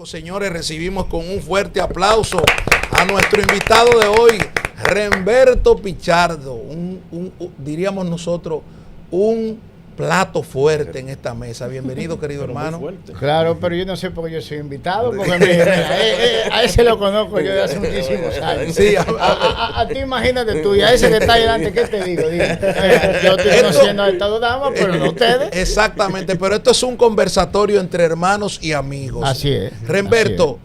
Señores, recibimos con un fuerte aplauso a nuestro invitado de hoy, Remberto Pichardo, diríamos nosotros, un plato fuerte en esta mesa. Bienvenido, querido hermano. Claro, pero yo no sé por qué yo soy invitado, porque mira, a ese lo conozco yo de hace muchísimos años. Sí, a ti imagínate tú, y a ese que está ahí delante, ¿qué te digo? Yo estoy conociendo a estas dos damas, pero no ustedes. Exactamente, pero esto es un conversatorio entre hermanos y amigos. Así es. Remberto,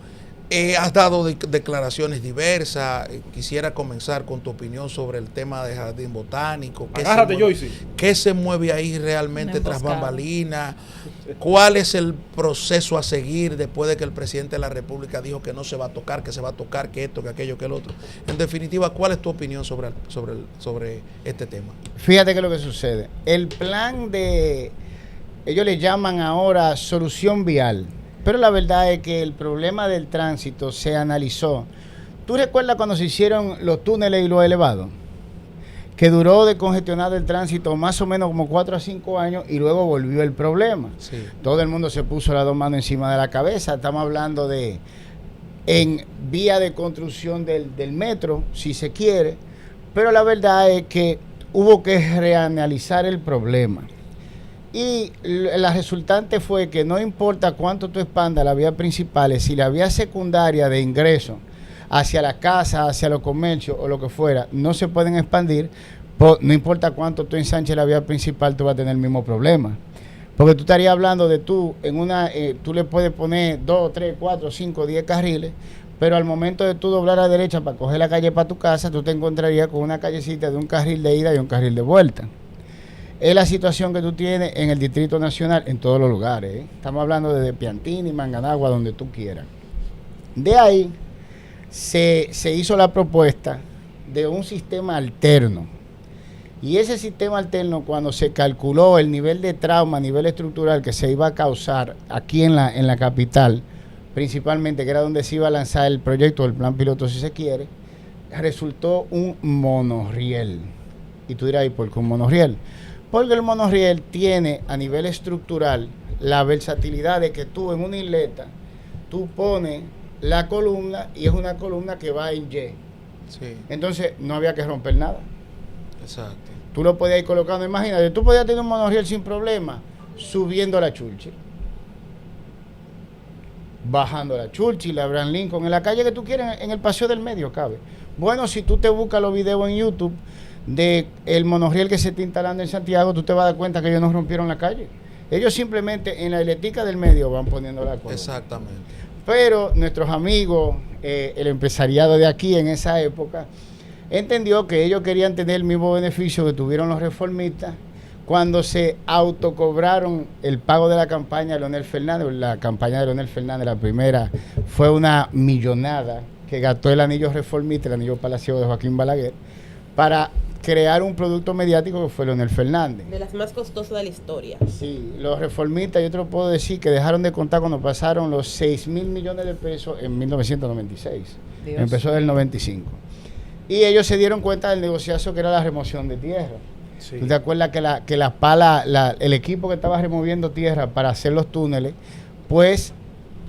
has dado declaraciones diversas. Quisiera comenzar con tu opinión sobre el tema de Jardín Botánico. Agárrate, Joyce. ¿Qué se mueve ahí realmente tras bambalinas? ¿Cuál es el proceso a seguir después de que el presidente de la República dijo que no se va a tocar, que se va a tocar, que esto, que aquello, que el otro? En definitiva, ¿cuál es tu opinión sobre este tema? Fíjate que lo que sucede. El plan ellos le llaman ahora solución vial. Pero la verdad es que el problema del tránsito se analizó. ¿Tú recuerdas cuando se hicieron los túneles y los elevados? Que duró de congestionado el tránsito más o menos como 4 a 5 años y luego volvió el problema. Sí. Todo el mundo se puso las dos manos encima de la cabeza. Estamos hablando en vía de construcción del metro, si se quiere. Pero la verdad es que hubo que reanalizar el problema. Y la resultante fue que no importa cuánto tú expandas la vía principal, si la vía secundaria de ingreso hacia la casa, hacia los comercios o lo que fuera, no se pueden expandir, no importa cuánto tú ensanches la vía principal, tú vas a tener el mismo problema. Porque tú estarías hablando de tú le puedes poner 2, 3, 4, 5, 10 carriles, pero al momento de tú doblar a la derecha para coger la calle para tu casa, tú te encontrarías con una callecita de un carril de ida y un carril de vuelta. Es la situación que tú tienes en el Distrito Nacional, en todos los lugares. Estamos hablando desde Piantini, Manganagua, donde tú quieras. De ahí se hizo la propuesta de un sistema alterno. Y ese sistema alterno, cuando se calculó el nivel de trauma a nivel estructural que se iba a causar aquí en la capital, principalmente, que era donde se iba a lanzar el proyecto del plan piloto, si se quiere, resultó un monorriel. Y tú dirás, ¿y por qué un monorriel? Porque el monorriel tiene a nivel estructural la versatilidad de que tú en una isleta, tú pones la columna y es una columna que va en Y. Sí. Entonces no había que romper nada. Exacto. Tú lo podías ir colocando. Imagínate, tú podías tener un monorriel sin problema, subiendo la Churchill, bajando la Churchill, la Abraham Lincoln, en la calle que tú quieras, en el Paseo del Medio cabe. Bueno, si tú te buscas los videos en YouTube de el monorriel que se está instalando en Santiago, tú te vas a dar cuenta que ellos no rompieron la calle. Ellos simplemente en la isletica del medio van poniendo la cosa. Exactamente. Pero nuestros amigos, el empresariado de aquí en esa época, entendió que ellos querían tener el mismo beneficio que tuvieron los reformistas cuando se autocobraron el pago de la campaña de Leonel Fernández. La campaña de Leonel Fernández, la primera, fue una millonada que gastó el anillo reformista, el anillo palaciego de Joaquín Balaguer, para crear un producto mediático que fue Leonel Fernández. De las más costosas de la historia. Sí, los reformistas, yo te lo puedo decir, que dejaron de contar cuando pasaron los 6,000 millones de pesos en 1996. Dios. Empezó en el 95. Y ellos se dieron cuenta del negociazo que era la remoción de tierra. Sí. ¿Tú te acuerdas que las palas, el equipo que estaba removiendo tierra para hacer los túneles, pues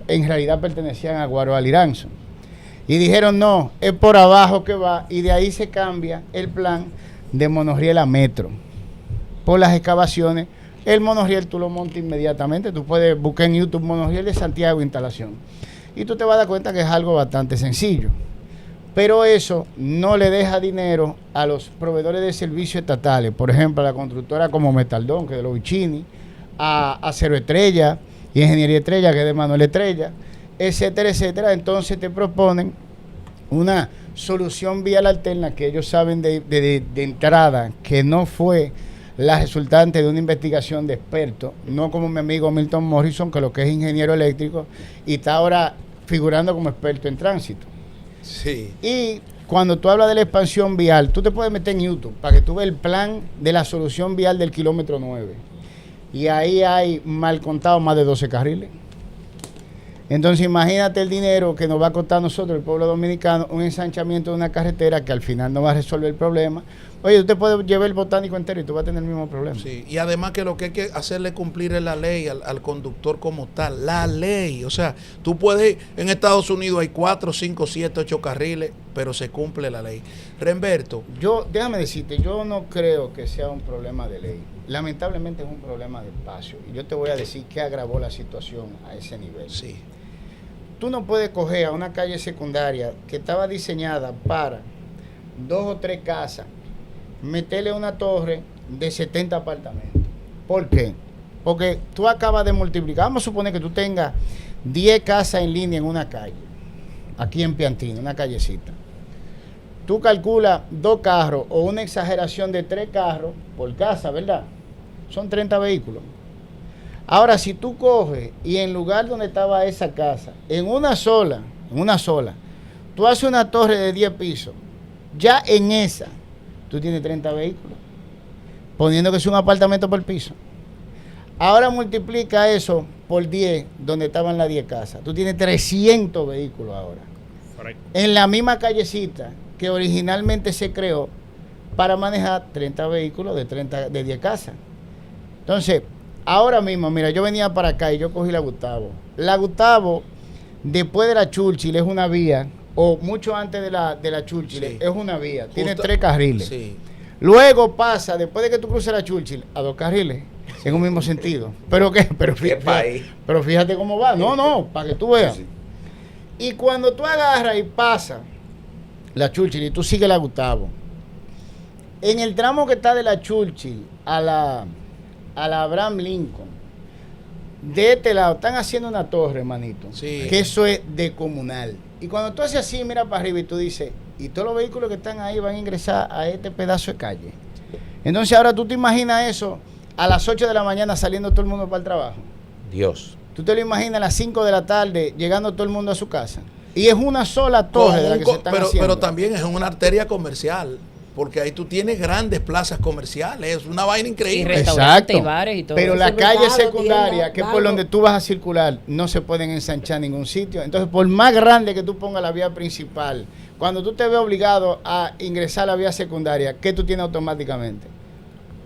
en realidad pertenecían a Guaro Aliranzo? Y dijeron, no, es por abajo que va, y de ahí se cambia el plan de monorriel a metro. Por las excavaciones, el monorriel tú lo montas inmediatamente, tú puedes buscar en YouTube monorriel de Santiago instalación, y tú te vas a dar cuenta que es algo bastante sencillo. Pero eso no le deja dinero a los proveedores de servicios estatales, por ejemplo, a la constructora como Metaldón, que es de los Vicini, a Acero Estrella y Ingeniería Estrella, que es de Manuel Estrella, etcétera, etcétera. Entonces te proponen una solución vial alterna que ellos saben de entrada que no fue la resultante de una investigación de expertos, no como mi amigo Milton Morrison, que lo que es ingeniero eléctrico y está ahora figurando como experto en tránsito. Sí. Y cuando tú hablas de la expansión vial, tú te puedes meter en YouTube para que tú veas el plan de la solución vial del kilómetro 9. Y ahí hay mal contado más de 12 carriles. Entonces imagínate el dinero que nos va a costar a nosotros, el pueblo dominicano, un ensanchamiento de una carretera que al final no va a resolver el problema. Oye, usted puede llevar el Botánico entero y tú vas a tener el mismo problema. Sí, y además que lo que hay que hacerle cumplir es la ley al conductor como tal, la ley. O sea, tú puedes, en Estados Unidos hay 4, 5, 7, 8 carriles, pero se cumple la ley. Remberto. Déjame decirte, yo no creo que sea un problema de ley. Lamentablemente es un problema de espacio. Y yo te voy a decir qué agravó la situación a ese nivel. Sí. Tú no puedes coger a una calle secundaria que estaba diseñada para 2 o 3 casas, meterle una torre de 70 apartamentos. ¿Por qué? Porque tú acabas de multiplicar. Vamos a suponer que tú tengas 10 casas en línea en una calle, aquí en Piantini, una callecita. Tú calculas 2 carros o una exageración de 3 carros por casa, ¿verdad? Son 30 vehículos. Ahora, si tú coges y en lugar donde estaba esa casa, en una sola, tú haces una torre de 10 pisos, ya en esa, tú tienes 30 vehículos, poniendo que es un apartamento por piso. Ahora multiplica eso por 10, donde estaban las 10 casas. Tú tienes 300 vehículos ahora. En la misma callecita que originalmente se creó para manejar 30 vehículos de 10 casas. Entonces, ahora mismo, mira, yo venía para acá y yo cogí la Gustavo. La Gustavo, después de la Churchill, es una vía, o mucho antes de la Churchill, sí, es una vía. Tiene 3 carriles. Sí. Luego pasa, después de que tú cruces la Churchill, a 2 carriles, en un mismo sentido. ¿Pero qué? Pero fíjate cómo va. No, para que tú veas. Sí. Y cuando tú agarras y pasas la Churchill y tú sigues la Gustavo, en el tramo que está de la Churchill a la Abraham Lincoln, de este lado están haciendo una torre, hermanito, sí, que eso es de comunal. Y cuando tú haces así, mira para arriba y tú dices, y todos los vehículos que están ahí van a ingresar a este pedazo de calle. Entonces ahora tú te imaginas eso a las 8 de la mañana saliendo todo el mundo para el trabajo. Dios. Tú te lo imaginas a las 5 de la tarde llegando todo el mundo a su casa. Y es una sola torre de la que se están haciendo. Pero también es una arteria comercial. Porque ahí tú tienes grandes plazas comerciales, es una vaina increíble. Y restaurantes y bares y todo. Pero la calle secundaria, que es por donde tú vas a circular, no se pueden ensanchar en ningún sitio. Entonces, por más grande que tú pongas la vía principal, cuando tú te ves obligado a ingresar a la vía secundaria, ¿qué tú tienes automáticamente?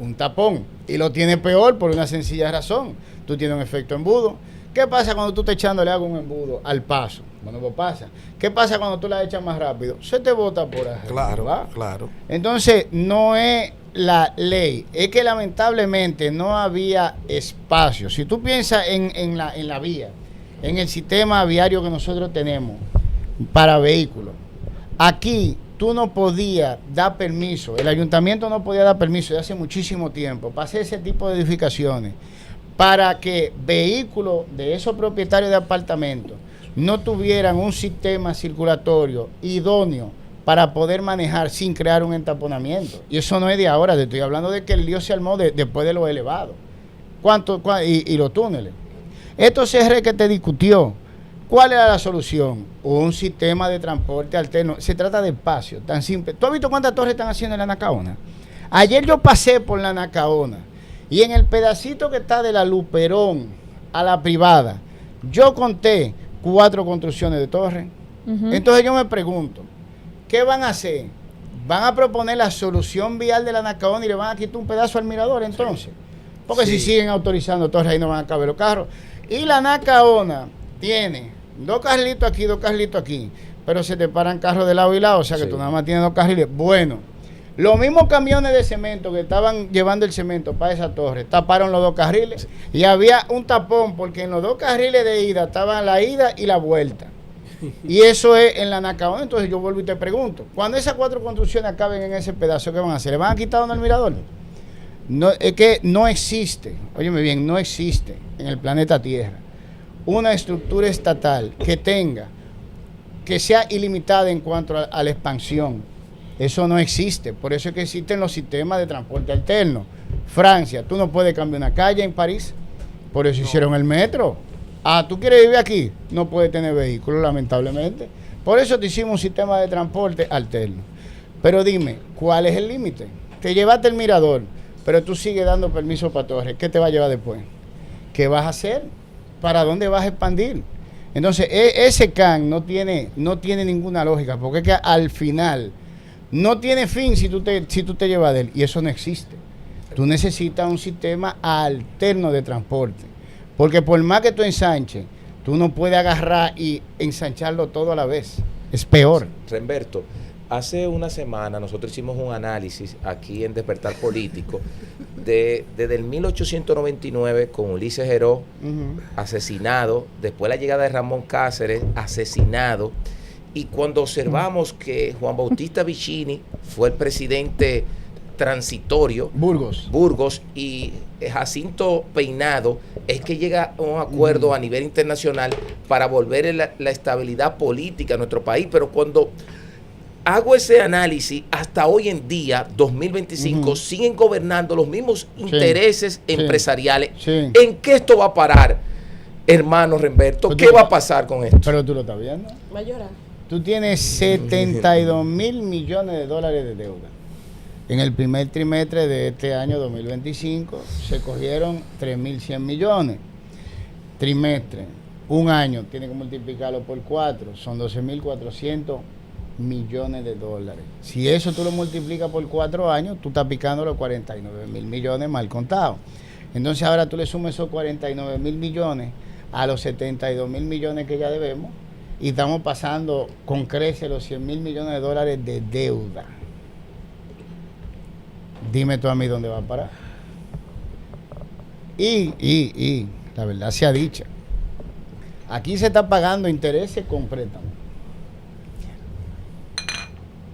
Un tapón. Y lo tienes peor por una sencilla razón. Tú tienes un efecto embudo. ¿Qué pasa cuando tú estás echándole agua a un embudo al paso? Bueno, pues pasa. ¿Qué pasa cuando tú la echas más rápido? Se te bota por ahí. Claro, claro. Entonces, no es la ley, es que lamentablemente no había espacio. Si tú piensas en la vía, en el sistema viario que nosotros tenemos para vehículos, aquí tú no podías dar permiso, el ayuntamiento no podía dar permiso de hace muchísimo tiempo para hacer ese tipo de edificaciones, para que vehículos de esos propietarios de apartamentos no tuvieran un sistema circulatorio idóneo para poder manejar sin crear un entaponamiento. Y eso no es de ahora, te estoy hablando de que el lío se armó después de los elevados. Y los túneles. Esto se que te discutió. ¿Cuál era la solución? Un sistema de transporte alterno. Se trata de espacio, tan simple. ¿Tú has visto cuántas torres están haciendo en la Nacaona? Ayer yo pasé por la Nacaona y en el pedacito que está de la Luperón a la Privada, yo conté 4 construcciones de torres. Entonces yo me pregunto, ¿qué van a hacer? ¿Van a proponer la solución vial de la Nacaona y le van a quitar un pedazo al mirador entonces? Porque si siguen autorizando torres ahí no van a caber los carros. Y la Nacaona tiene 2 carrilitos aquí, 2 carrilitos aquí, pero se te paran carros de lado y lado, o sea que tú nada más tienes 2 carriles. Bueno, los mismos camiones de cemento que estaban llevando el cemento para esa torre taparon los 2 carriles y había un tapón porque en los 2 carriles de ida estaban la ida y la vuelta. Y eso es en la Nacaona. Entonces yo vuelvo y te pregunto, cuando esas 4 construcciones acaben en ese pedazo, ¿qué van a hacer? ¿Le van a quitar uno al mirador? No, es que no existe, óyeme bien, no existe en el planeta Tierra una estructura estatal que sea ilimitada en cuanto a la expansión. Eso no existe. Por eso es que existen los sistemas de transporte alterno. Francia, tú no puedes cambiar una calle en París. Por eso hicieron el metro. ¿Tú quieres vivir aquí? No puedes tener vehículos, lamentablemente. Por eso te hicimos un sistema de transporte alterno. Pero dime, ¿cuál es el límite? Te llevaste el mirador, pero tú sigues dando permiso para torres. ¿Qué te va a llevar después? ¿Qué vas a hacer? ¿Para dónde vas a expandir? Entonces, ese can no tiene ninguna lógica, porque es que al final no tiene fin si tú te llevas de él, y eso no existe. Tú necesitas un sistema alterno de transporte, porque por más que tú ensanches, tú no puedes agarrar y ensancharlo todo a la vez. Es peor. Remberto, hace una semana nosotros hicimos un análisis aquí en Despertar Político desde el 1899 con Ulises Heró, asesinado, después la llegada de Ramón Cáceres, asesinado, y cuando observamos que Juan Bautista Vicini fue el presidente transitorio, Burgos, y Jacinto Peinado, es que llega a un acuerdo a nivel internacional para volver la estabilidad política a nuestro país. Pero cuando hago ese análisis, hasta hoy en día, 2025, siguen gobernando los mismos intereses empresariales. Sí. ¿En qué esto va a parar, hermano Remberto? ¿Qué va a pasar con esto? Pero tú lo estás viendo. Va a llorar. Tú tienes 72 mil millones de dólares de deuda. En el primer trimestre de este año 2025 se cogieron 3.100 millones. Trimestre, un año, tiene que multiplicarlo por 4, son 12.400 millones de dólares. Si eso tú lo multiplicas por 4 años, tú estás picando los 49.000 millones mal contados. Entonces ahora tú le sumas esos 49.000 millones a los 72.000 millones que ya debemos y estamos pasando con crece los 100.000 millones de dólares de deuda. Dime tú a mí dónde va a parar. Y la verdad sea dicha, aquí se está pagando intereses con préstamos.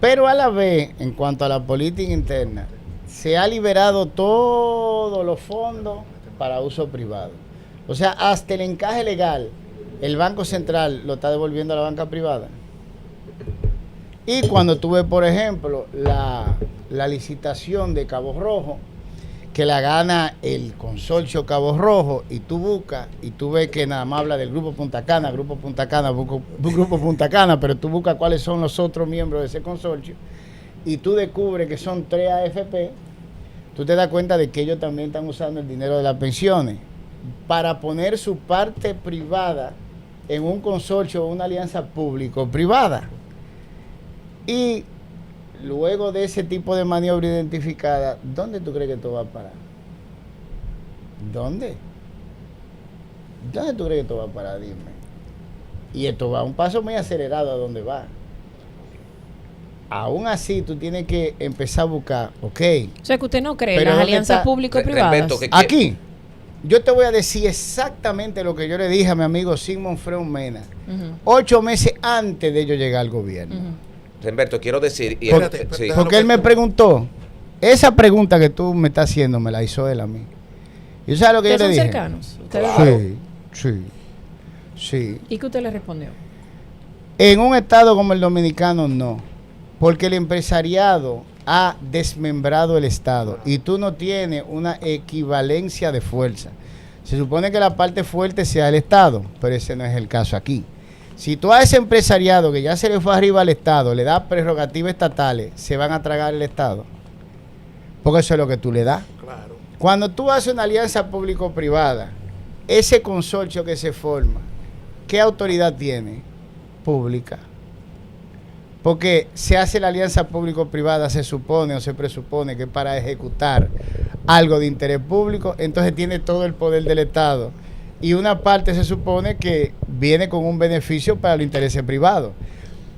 Pero a la vez, en cuanto a la política interna, se ha liberado todos los fondos para uso privado. O sea, hasta el encaje legal, el Banco Central lo está devolviendo a la banca privada. Y cuando tú ves, por ejemplo, la licitación de Cabo Rojo, que la gana el consorcio Cabo Rojo, y tú buscas, y tú ves que nada más habla del Grupo Punta Cana, Grupo Punta Cana, pero tú buscas cuáles son los otros miembros de ese consorcio, y tú descubres que son 3 AFP, tú te das cuenta de que ellos también están usando el dinero de las pensiones para poner su parte privada en un consorcio o una alianza público-privada. Y luego de ese tipo de maniobra identificada, ¿dónde tú crees que esto va a parar? ¿Dónde tú crees que esto va a parar? Dime. Y esto va a un paso muy acelerado a donde va. Aún así, tú tienes que empezar a buscar, ok. O sea, que usted no cree en las alianzas público-privadas. Aquí, yo te voy a decir exactamente lo que yo le dije a mi amigo Sigmund Freud Mena, 8 meses antes de yo llegar al gobierno. Remberto, quiero decir... Porque él me preguntó, esa pregunta que tú me estás haciendo, me la hizo él a mí. ¿Y sabes lo que yo le dije? ¿Son cercanos? Claro. Sí. ¿Y qué usted le respondió? En un estado como el dominicano, no. Porque el empresariado ha desmembrado el estado y tú no tienes una equivalencia de fuerza. Se supone que la parte fuerte sea el estado, pero ese no es el caso aquí. Si tú a ese empresariado que ya se le fue arriba al estado le das prerrogativas estatales, se van a tragar el estado. Porque eso es lo que tú le das. Claro. Cuando tú haces una alianza público-privada, ese consorcio que se forma, ¿qué autoridad tiene? Pública. Porque se hace la alianza público-privada, se supone o se presupone que para ejecutar algo de interés público, entonces tiene todo el poder del Estado. Y una parte se supone que viene con un beneficio para los intereses privados.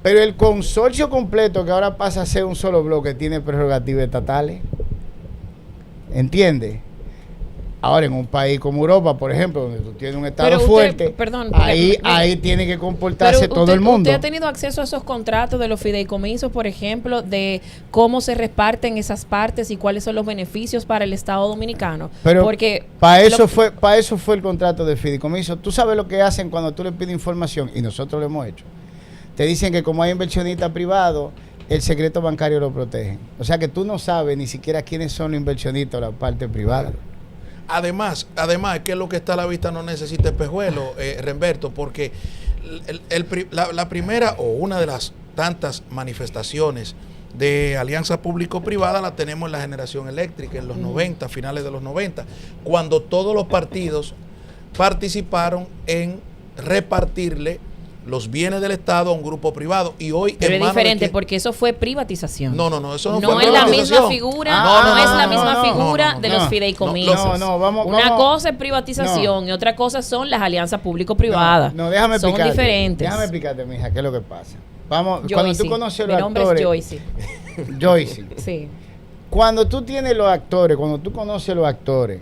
Pero el consorcio completo, que ahora pasa a ser un solo bloque, tiene prerrogativas estatales. ¿Entiendes? Ahora, en un país como Europa, por ejemplo, donde tú tienes un estado fuerte, ahí tiene que comportarse todo el mundo. ¿Usted ha tenido acceso a esos contratos de los fideicomisos, por ejemplo, de cómo se reparten esas partes y cuáles son los beneficios para el Estado dominicano? Pero porque para eso fue el contrato de fideicomiso. Tú sabes lo que hacen cuando tú le pides información, y nosotros lo hemos hecho. Te dicen que como hay inversionistas privados, el secreto bancario lo protege. O sea que tú no sabes ni siquiera quiénes son los inversionistas o la parte privada. Además, que lo que está a la vista no necesita espejuelo, Remberto, porque la primera o una de las tantas manifestaciones de alianza público-privada la tenemos en la generación eléctrica en los 90, finales de los 90, cuando todos los partidos participaron en repartirle los bienes del Estado a un grupo privado. Y hoy, pero es diferente porque eso fue privatización. No, eso no no fue es la privatización. misma figura, no es la misma figura de los fideicomisos. Una cosa es privatización y otra cosa son las alianzas público-privadas. Déjame son explicarte. diferentes. Déjame explicarte, mija, qué es lo que pasa. Vamos, Joycey. cuando tú conoces los Mi actores. nombre es Joycey. Joycey. Sí. Cuando tú tienes los actores, cuando tú conoces los actores,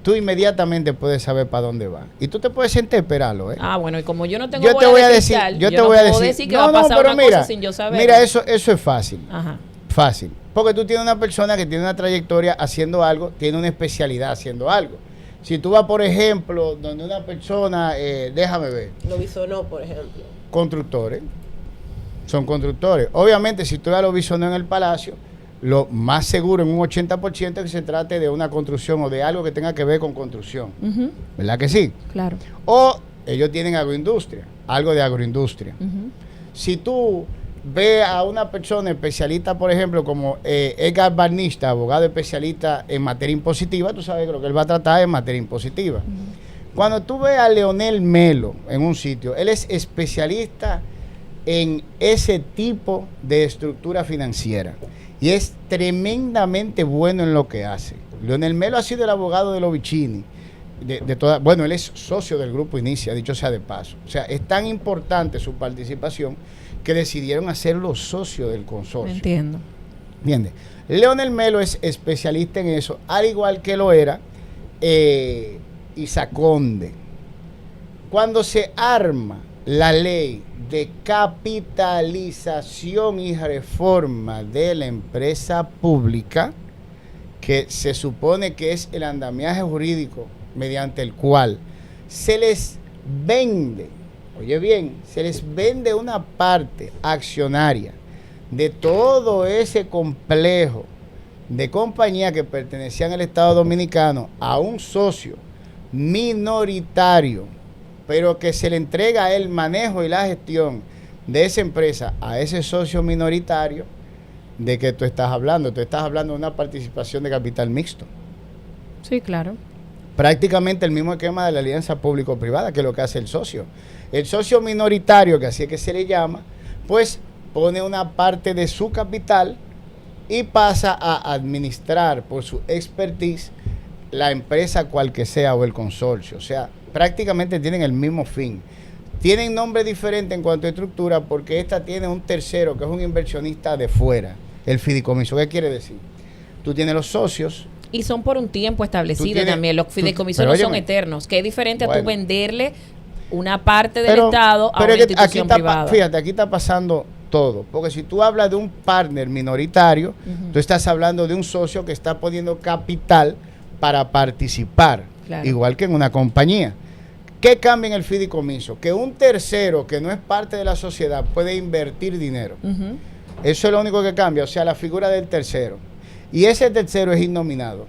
tú inmediatamente puedes saber para dónde va. Y tú te puedes sentar a esperarlo, ¿eh? Ah, bueno, y como yo no tengo yo te voy a decir, cristal, yo te no voy a puedo decir que va a pasar pero una cosa sin yo saber. Mira, eso es fácil. Ajá. Fácil. Porque tú tienes una persona que tiene una trayectoria haciendo algo, tiene una especialidad haciendo algo. Si tú vas, por ejemplo, donde una persona, déjame ver. Lo Bisonó, por ejemplo. Constructores. Son constructores. Obviamente, si tú ya lo Bisonó en el Palacio, lo más seguro en un 80% es que se trate de una construcción o de algo que tenga que ver con construcción. Uh-huh. ¿Verdad que sí? Claro. O ellos tienen agroindustria, algo de agroindustria. Uh-huh. Si tú ves a una persona especialista, por ejemplo, como Edgar Barnista, abogado especialista en materia impositiva, tú sabes que lo que él va a tratar es materia impositiva. Uh-huh. Cuando tú ves a Leonel Melo en un sitio, él es especialista en ese tipo de estructura financiera y es tremendamente bueno en lo que hace. Leonel Melo ha sido el abogado de Lovicini, bueno, él es socio del Grupo Inicia, dicho sea de paso. O sea, es tan importante su participación que decidieron hacerlo socio del consorcio. Entiendo. ¿Entiendes? Leonel Melo es especialista en eso, al igual que lo era Isaac Conde. Cuando se arma la ley de capitalización y reforma de la empresa pública, que se supone que es el andamiaje jurídico mediante el cual se les vende, oye bien, se les vende una parte accionaria de todo ese complejo de compañías que pertenecían al Estado Dominicano a un socio minoritario, pero que se le entrega el manejo y la gestión de esa empresa a ese socio minoritario. ¿De qué tú estás hablando? Tú estás hablando de una participación de capital mixto. Sí, claro. Prácticamente el mismo esquema de la alianza público-privada, que es lo que hace el socio. El socio minoritario, que así es que se le llama, pues pone una parte de su capital y pasa a administrar por su expertise la empresa cual que sea o el consorcio. O sea, prácticamente tienen el mismo fin. Tienen nombre diferente en cuanto a estructura porque esta tiene un tercero que es un inversionista de fuera. El fideicomiso, ¿qué quiere decir? Tú tienes los socios. Y son por un tiempo establecido también. Los fideicomisos no son eternos, que es diferente a tú venderle una parte del Estado a una institución privada. Fíjate, aquí está pasando todo. Porque si tú hablas de un partner minoritario, tú estás hablando de un socio que está poniendo capital para participar, claro, igual que en una compañía. ¿Qué cambia en el fideicomiso? Que un tercero que no es parte de la sociedad puede invertir dinero. Uh-huh. Eso es lo único que cambia, o sea, la figura del tercero. Y ese tercero es innominado.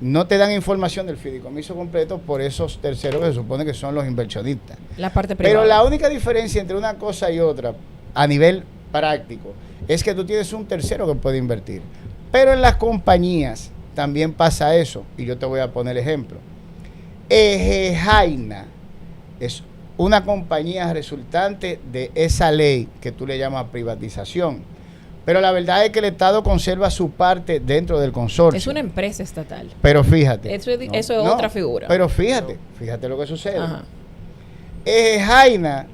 No te dan información del fideicomiso completo por esos terceros que se supone que son los inversionistas. La parte privada. Pero la única diferencia entre una cosa y otra, a nivel práctico, es que tú tienes un tercero que puede invertir. Pero en las compañías también pasa eso, y yo te voy a poner ejemplo. Ejejaina es una compañía resultante de esa ley que tú le llamas privatización. Pero la verdad es que el Estado conserva su parte dentro del consorcio. Es una empresa estatal. Pero fíjate. Eso es otra figura. Pero fíjate lo que sucede. Jaina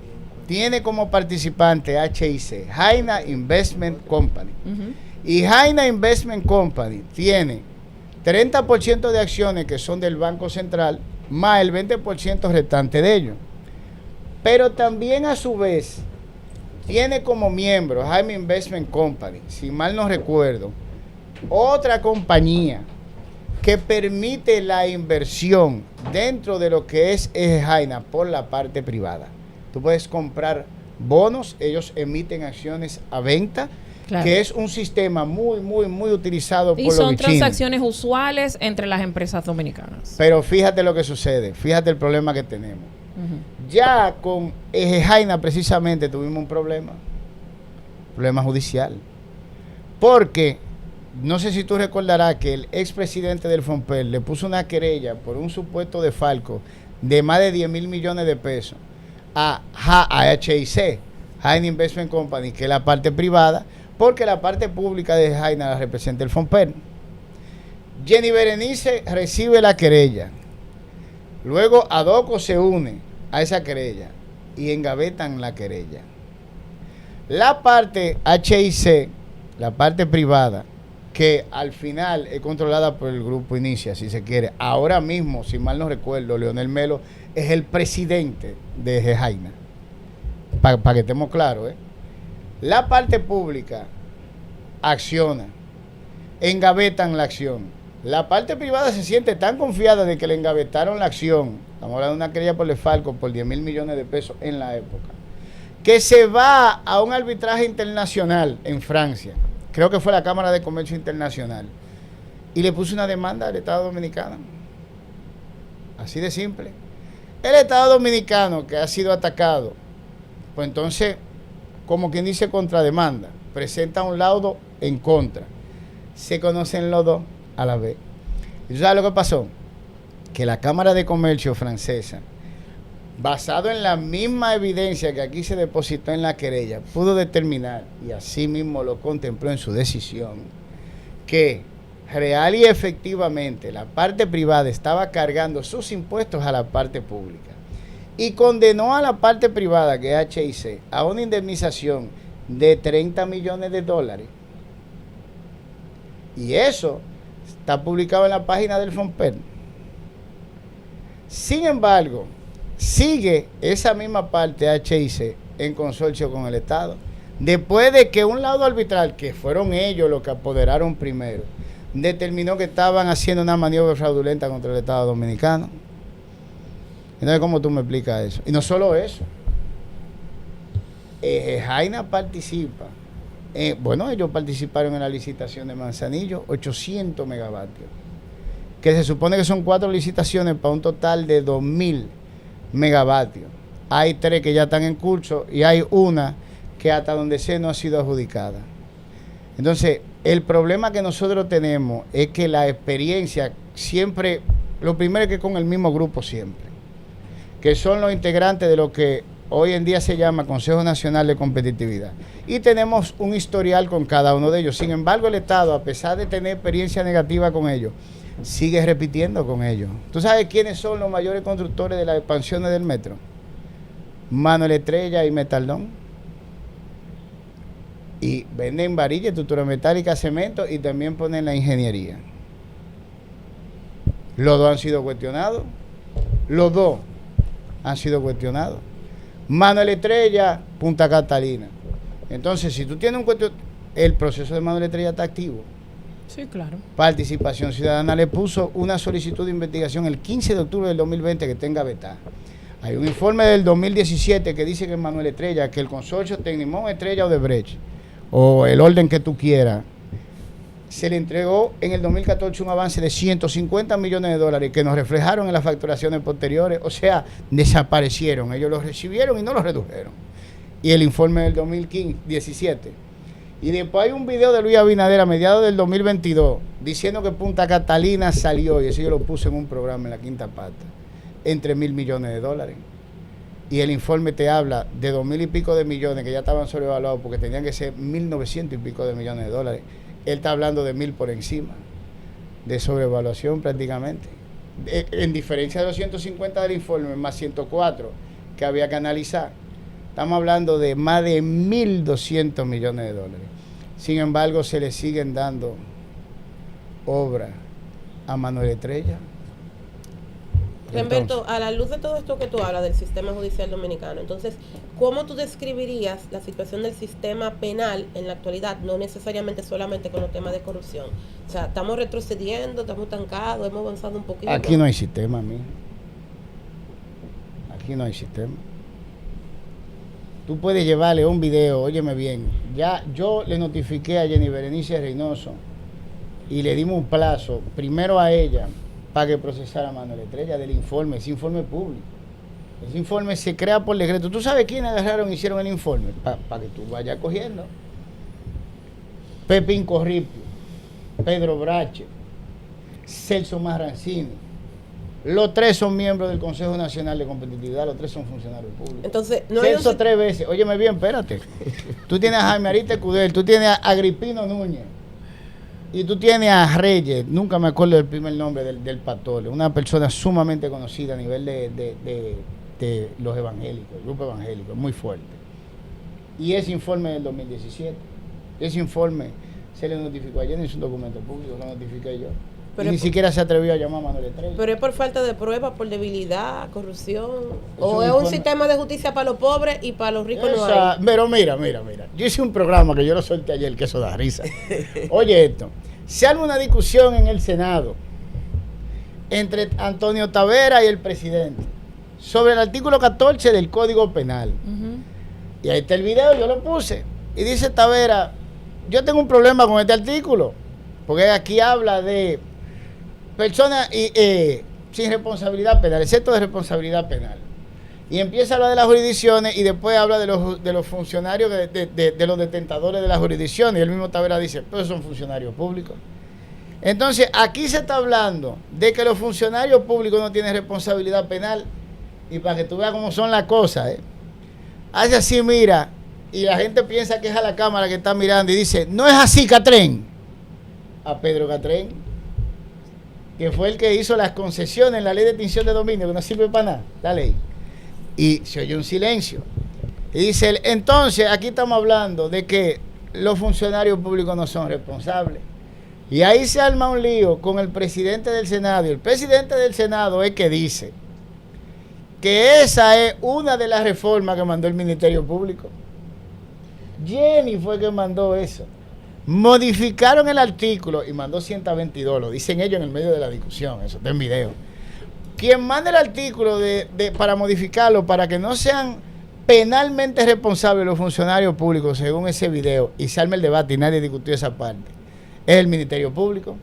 tiene como participante HIC, Jaina Investment Company. Uh-huh. Y Jaina Investment Company tiene 30% de acciones que son del Banco Central, más el 20% restante de ellos. Pero también a su vez tiene como miembro Jaime Investment Company, si mal no recuerdo, otra compañía que permite la inversión dentro de lo que es Jaina por la parte privada. Tú puedes comprar bonos, ellos emiten acciones a venta, claro, que es un sistema muy utilizado por los chinos. Y son bichinos. transacciones usuales entre las empresas dominicanas. Pero fíjate lo que sucede, fíjate el problema que tenemos. Uh-huh. Ya con Jaina precisamente tuvimos un problema judicial. Porque, no sé si tú recordarás que el expresidente del FOMPEL le puso una querella por un supuesto desfalco de más de 10 mil millones de pesos a HIC, Jaina Investment Company, que es la parte privada, porque la parte pública de Jaina la representa el Fonper. Jenny Berenice recibe la querella. Luego Adoco se une a esa querella y engavetan la querella. La parte HIC, la parte privada, que al final es controlada por el grupo Inicia, si se quiere. Ahora mismo, si mal no recuerdo, Leonel Melo es el presidente de Jaina. Para que estemos claros, La parte pública acciona, engavetan la acción. La parte privada se siente tan confiada de que le engavetaron la acción. Estamos hablando de una querella por Lefalco por 10 mil millones de pesos en la época, que se va a un arbitraje internacional en Francia. Creo que fue la Cámara de Comercio Internacional. Y le puso una demanda al Estado Dominicano. Así de simple. El Estado Dominicano, que ha sido atacado, pues entonces, como quien dice contrademanda, presenta un laudo en contra. Se conocen los dos a la vez. ¿Y sabes lo que pasó? Que la Cámara de Comercio francesa, basado en la misma evidencia que aquí se depositó en la querella, pudo determinar, y así mismo lo contempló en su decisión, que real y efectivamente la parte privada estaba cargando sus impuestos a la parte pública y condenó a la parte privada, que es HIC, a una indemnización de 30 millones de dólares. Y eso está publicado en la página del Fonper. Sin embargo, sigue esa misma parte HIC en consorcio con el Estado, después de que un laudo arbitral, que fueron ellos los que apoderaron primero, determinó que estaban haciendo una maniobra fraudulenta contra el Estado Dominicano. Entonces, ¿cómo tú me explicas eso? Y no solo eso. Jaina participa. Bueno, ellos participaron en la licitación de Manzanillo, 800 megavatios, que se supone que son 4 licitaciones para un total de 2.000 megavatios. Hay 3 que ya están en curso y hay una que hasta donde sé no ha sido adjudicada. Entonces, el problema que nosotros tenemos es que la experiencia siempre, lo primero es que con el mismo grupo siempre, que son los integrantes de lo que hoy en día se llama Consejo Nacional de Competitividad. Y tenemos un historial con cada uno de ellos. Sin embargo, el Estado, a pesar de tener experiencia negativa con ellos, sigue repitiendo con ellos. ¿Tú sabes quiénes son los mayores constructores de las expansiones del metro? Manuel Estrella y Metaldón. Y venden varillas, estructura metálica, cemento y también ponen la ingeniería. Los dos han sido cuestionados. Los dos han sido cuestionados. Manuel Estrella, Punta Catalina. Entonces, si tú tienes un cuestión, el proceso de Manuel Estrella está activo. Sí, claro. Participación Ciudadana le puso una solicitud de investigación el 15 de octubre del 2020 que tenga vetada. Hay un informe del 2017 que dice que Manuel Estrella, que el consorcio Tecnimón, Estrella o Odebrecht, o el orden que tú quieras, se le entregó en el 2014 un avance de 150 millones de dólares que nos reflejaron en las facturaciones posteriores, o sea, desaparecieron. Ellos los recibieron y no los redujeron. Y el informe del 2017. Y después hay un video de Luis Abinader a mediados del 2022 diciendo que Punta Catalina salió, y eso yo lo puse en un programa en La Quinta Pata, entre 1.000 millones de dólares. Y el informe te habla de 2.000 y pico de millones que ya estaban sobrevaluados porque tenían que ser 1.900 y pico de millones de dólares. Él está hablando de 1.000 por encima, de sobrevaluación prácticamente. En diferencia de los 150 del informe, más 104 que había que analizar, estamos hablando de más de 1.200 millones de dólares. Sin embargo, se le siguen dando obras a Manuel Estrella. Humberto, a la luz de todo esto que tú hablas del sistema judicial dominicano, entonces, ¿cómo tú describirías la situación del sistema penal en la actualidad? No necesariamente solamente con los temas de corrupción. O sea, ¿estamos retrocediendo, estamos estancados, hemos avanzado un poquito? Aquí no hay sistema, mijo. Aquí no hay sistema. Tú puedes llevarle un video, óyeme bien. Ya yo le notifiqué a Jenny Berenice Reynoso y le dimos un plazo, primero a ella, para que procesara a Manuel Estrella del informe, ese informe público. Ese informe se crea por decreto. ¿Tú sabes quiénes agarraron y hicieron el informe? Para que tú vayas cogiendo. Pepín Corripio, Pedro Brache, Celso Marrancini, Los 3 son miembros del Consejo Nacional de Competitividad, los 3 son funcionarios públicos. Entonces, no Censo 3 veces. Óyeme bien, espérate. Tú tienes a Jaime Ariste Cudel, tú tienes a Agripino Núñez y tú tienes a Reyes, nunca me acuerdo del primer nombre del pastor, una persona sumamente conocida a nivel de los evangélicos, el grupo evangélico, muy fuerte. Y ese informe del 2017, ese informe se le notificó ayer, es un documento público, lo notifiqué yo. Pero Ni siquiera se atrevió a llamar a Manuel Estrella. Pero es por falta de pruebas, por debilidad, corrupción. Es O un es un informe. sistema de justicia para los pobres y para los ricos no hay. Pero mira. Yo hice un programa que yo lo solté ayer, que eso da risa. Oye esto. Se arma una discusión en el Senado entre Antonio Tavera y el presidente sobre el artículo 14 del Código Penal. Y ahí está el video, yo lo puse. Y dice Tavera, yo tengo un problema con este artículo, porque aquí habla de personas sin responsabilidad penal, excepto de responsabilidad penal. Y empieza a hablar de las jurisdicciones y después habla de los funcionarios, de los detentadores de las jurisdicciones. Y el mismo Tavera dice, pues son funcionarios públicos. Entonces, aquí se está hablando de que los funcionarios públicos no tienen responsabilidad penal. Y para que tú veas cómo son las cosas, hace así, mira, y la gente piensa que es a la cámara que está mirando y dice, no es así, Catrén. A Pedro Catrén, que fue el que hizo las concesiones en la ley de extinción de dominio, que no sirve para nada, la ley. Y se oyó un silencio. Y dice él, entonces aquí estamos hablando de que los funcionarios públicos no son responsables. Y ahí se arma un lío con el presidente del Senado. Y el presidente del Senado es que dice que esa es una de las reformas que mandó el Ministerio Público. Jenny fue que mandó eso. Modificaron el artículo y mandó 122, lo dicen ellos en el medio de la discusión, eso está en video. Quien manda el artículo para modificarlo, para que no sean penalmente responsables los funcionarios públicos, según ese video, y se arma el debate y nadie discutió esa parte, es el Ministerio Público.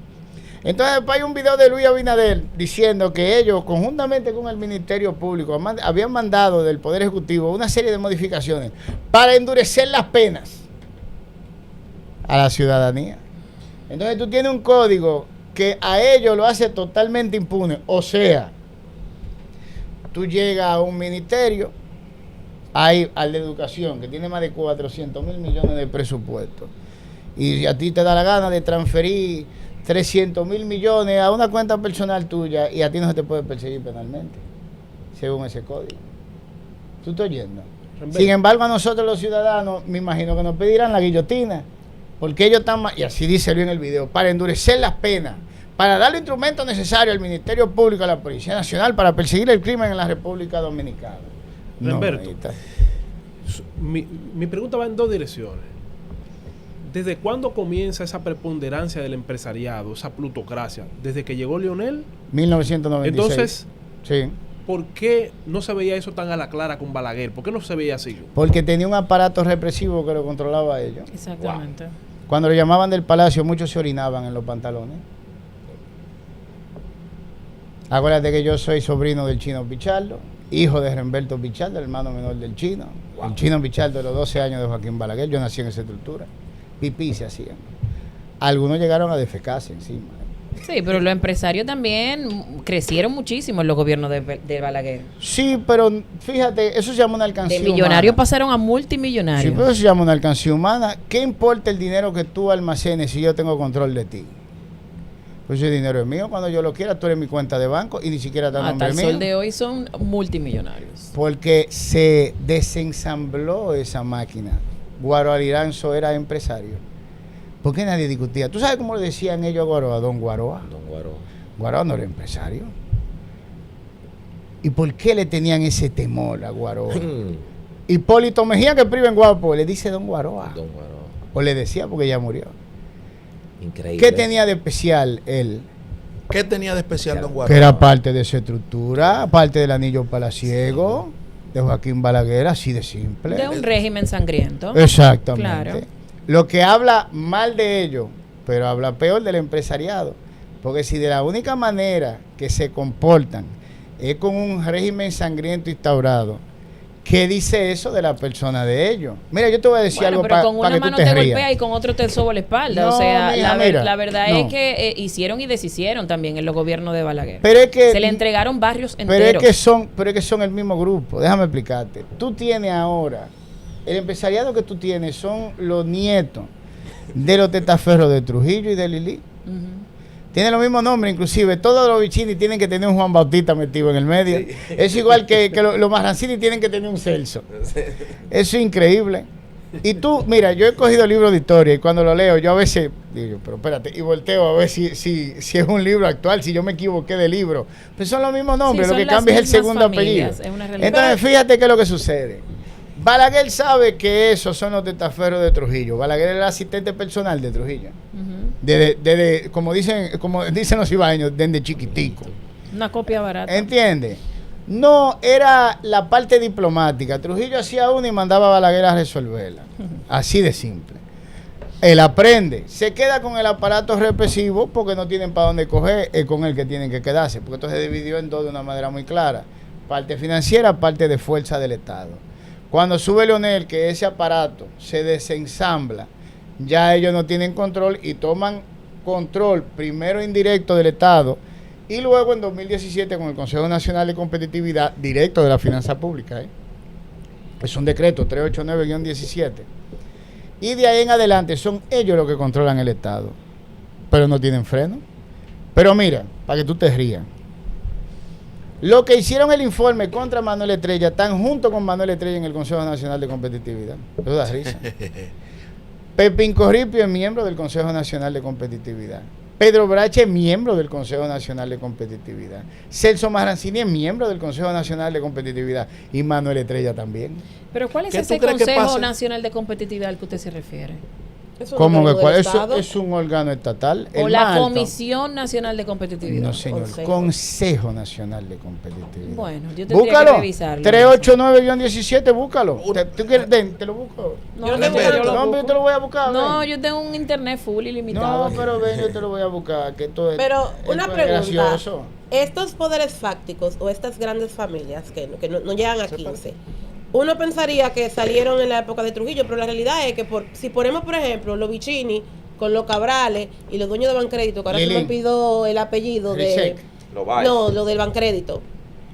Entonces después hay un video de Luis Abinader diciendo que ellos, conjuntamente con el Ministerio Público, habían mandado del Poder Ejecutivo una serie de modificaciones para endurecer las penas a la ciudadanía. Entonces tú tienes un código que a ellos lo hace totalmente impune. O sea, tú llegas a un ministerio, al de educación, que tiene más de 400,000 millones de presupuesto, y a ti te da la gana de transferir 300,000 millones a una cuenta personal tuya y a ti no se te puede perseguir penalmente, según ese código. ¿Tú estás oyendo? Sin embargo, a nosotros los ciudadanos, me imagino que nos pedirán la guillotina, porque ellos están, y así dice Luis en el video, para endurecer las penas, para darle instrumentos necesarios al Ministerio Público, a la Policía Nacional, para perseguir el crimen en la República Dominicana. Lamberto, mi pregunta va en dos direcciones. ¿Desde cuándo comienza esa preponderancia del empresariado, esa plutocracia? ¿Desde que llegó Leonel? 1996. Entonces, sí. ¿Por qué no se veía eso tan a la clara con Balaguer? ¿Por qué no se veía así? Porque tenía un aparato represivo que lo controlaba a ellos. Exactamente. Wow. Cuando lo llamaban del palacio, muchos se orinaban en los pantalones. Acuérdate que yo soy sobrino del Chino Pichardo, hijo de Renberto Pichardo, hermano menor del Chino. Wow. El Chino Pichardo de los 12 años de Joaquín Balaguer, yo nací en esa estructura. Pipí se hacían. Algunos llegaron a defecarse encima. Sí, pero los empresarios también crecieron muchísimo en los gobiernos de Balaguer. Sí, pero fíjate, eso se llama una alcancía humana. De millonarios humana. Pasaron a multimillonarios. Sí, pero eso se llama una alcancía humana. ¿Qué importa el dinero que tú almacenes si yo tengo control de ti? Pues ese dinero es mío. Cuando yo lo quiera, tú eres mi cuenta de banco y ni siquiera está nombre mío. Hasta el sol de hoy son multimillonarios. Porque se desensambló esa máquina. Guaro Aliranzo era empresario. ¿Por qué nadie discutía? ¿Tú sabes cómo le decían ellos a Guaroa? Don Guaroa. Don Guaroa. Guaroa no era empresario. ¿Y por qué le tenían ese temor a Guaroa? Hipólito Mejía, que priva en Guapo, le dice Don Guaroa. Don Guaroa. O le decía porque ya murió. Increíble. ¿Qué tenía de especial él? ¿Qué tenía de especial Don Guaroa? Que era parte de esa estructura, parte del anillo palaciego, de Joaquín Balaguer, así de simple. De un régimen sangriento. Exactamente. Claro. Lo que habla mal de ellos, pero habla peor del empresariado. Porque si de la única manera que se comportan es con un régimen sangriento instaurado, ¿Qué dice eso de la persona de ellos? Mira, yo te voy a decir algo pero para con una que tú mano te te rías. golpea y con otro te soba la espalda. No, o sea, mira, la verdad no. es que hicieron y deshicieron también en los gobiernos de Balaguer. Pero es que, se le entregaron barrios pero enteros. es que son el mismo grupo. Déjame explicarte. Tú tienes ahora, el empresariado que tú tienes son los nietos de los testaferros de Trujillo y de Lili. Tienen los mismos nombres, inclusive todos los Vicini tienen que tener un Juan Bautista metido en el medio. Sí. Es igual que los Marrancini tienen que tener un Celso. Eso es increíble. Y tú, mira, yo he cogido libros de historia y cuando lo leo, yo a veces digo, pero espérate, y volteo a ver si es un libro actual, si yo me equivoqué de libro. Pero son los mismos nombres, sí, lo que cambia es el segundo apellido. Entonces, fíjate qué es lo que sucede. Balaguer sabe que esos son los testaferros de Trujillo. Balaguer era el asistente personal de Trujillo. Desde, como dicen los ibaños, desde chiquitico. Una copia barata. ¿Entiendes? No, era la parte diplomática. Trujillo hacía una y mandaba a Balaguer a resolverla. Así de simple. Él aprende, se queda con el aparato represivo porque no tienen para dónde coger, es con el que tienen que quedarse. Porque esto se dividió en dos de una manera muy clara. Parte financiera, parte de fuerza del Estado. Cuando sube Leonel, que ese aparato se desensambla, ya ellos no tienen control y toman control primero indirecto del Estado y luego en 2017 con el Consejo Nacional de Competitividad directo de la finanza pública. Es un decreto 389-17. Y de ahí en adelante son ellos los que controlan el Estado. Pero no tienen freno. Pero mira, para que tú te rías. Lo que hicieron el informe contra Manuel Estrella están junto con Manuel Estrella en el Consejo Nacional de Competitividad. Eso da risa. Pepín Corripio es miembro del Consejo Nacional de Competitividad. Pedro Brache es miembro del Consejo Nacional de Competitividad. Celso Marrancini es miembro del Consejo Nacional de Competitividad. Y Manuel Estrella también. Pero ¿cuál es ese Consejo Nacional de Competitividad al que usted se refiere? ¿Cómo que cuál? Eso es un órgano estatal. ¿O la Comisión Nacional de Competitividad? No, señor. Consejo Nacional de Competitividad. Bueno, yo tendría que revisarlo. 389-17, búscalo. ¿Tú quieres? Te lo busco. No, yo te lo voy a buscar. No, yo tengo un internet full ilimitado. No, pero ven, yo te lo voy a buscar. Que esto pero una pregunta. Gracioso. Estos poderes fácticos o estas grandes familias que no llegan a 15... Uno pensaría que salieron en la época de Trujillo, pero la realidad es que si ponemos, por ejemplo, los Vicini con los Cabrales y los dueños de Bancrédito, que ahora se me pidió el apellido de... No, lo del Bancrédito.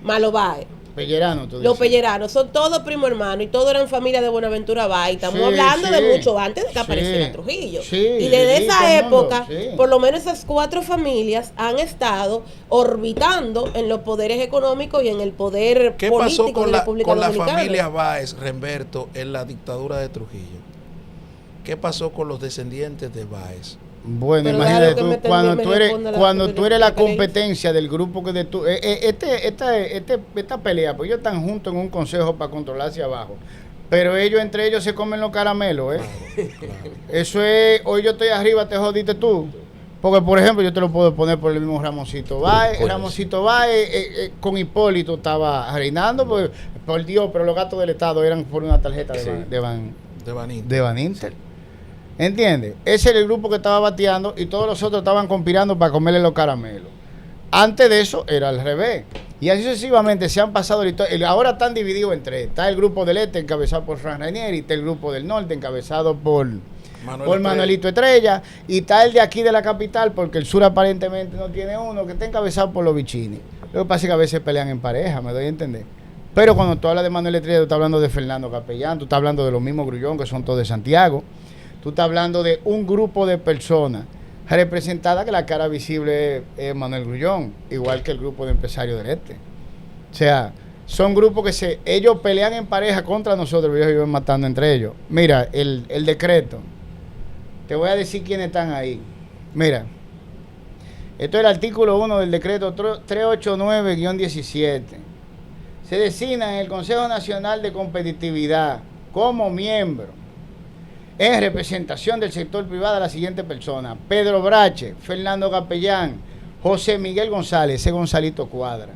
Malobae. Pellerano, tú dices. Los Pelleranos son todos primo hermano y todos eran familia de Buenaventura Bay. Estamos hablando de mucho antes de que apareciera Trujillo. Y desde esa época, por lo menos esas 4 familias han estado orbitando en los poderes económicos y en el poder político de la República Dominicana. ¿Qué pasó con la familia Báez, Remberto, en la dictadura de Trujillo? ¿Qué pasó con los descendientes de Báez? Bueno, imagínate tú, cuando tú eres la competencia del grupo que de tú, esta pelea, pues ellos están juntos en un consejo para controlar hacia abajo, pero ellos entre ellos se comen los caramelos, Claro. Eso es, hoy yo estoy arriba, te jodiste tú, porque por ejemplo yo te lo puedo poner por el mismo Ramoncito Báez, con Hipólito estaba reinando, pues, por Dios, pero los gastos del Estado eran por una tarjeta de Baninter. ¿Entiendes? Ese era el grupo que estaba bateando y todos los otros estaban conspirando para comerle los caramelos. Antes de eso era al revés. Y así sucesivamente se han pasado la historia. Ahora están divididos en 3. Está el grupo del Este encabezado por Fran Rainier, y está el grupo del Norte encabezado por Manuelito Estrella, y está el de aquí de la capital, porque el sur aparentemente no tiene uno, que está encabezado por los Vicini. Lo que pasa es que a veces pelean en pareja, me doy a entender. Pero cuando tú hablas de Manuel Estrella, tú estás hablando de Fernando Capellán, tú estás hablando de los mismos Grullón, que son todos de Santiago. Tú estás hablando de un grupo de personas representadas que la cara visible es Manuel Grullón, igual que el grupo de empresarios del Este. O sea, son grupos que ellos pelean en pareja contra nosotros, ellos viven matando entre ellos. Mira, el decreto. Te voy a decir quiénes están ahí. Mira, esto es el artículo 1 del decreto 389-17. Se designa en el Consejo Nacional de Competitividad como miembro en representación del sector privado a la siguiente persona: Pedro Brache, Fernando Capellán, José Miguel González, ese Gonzalito Cuadra,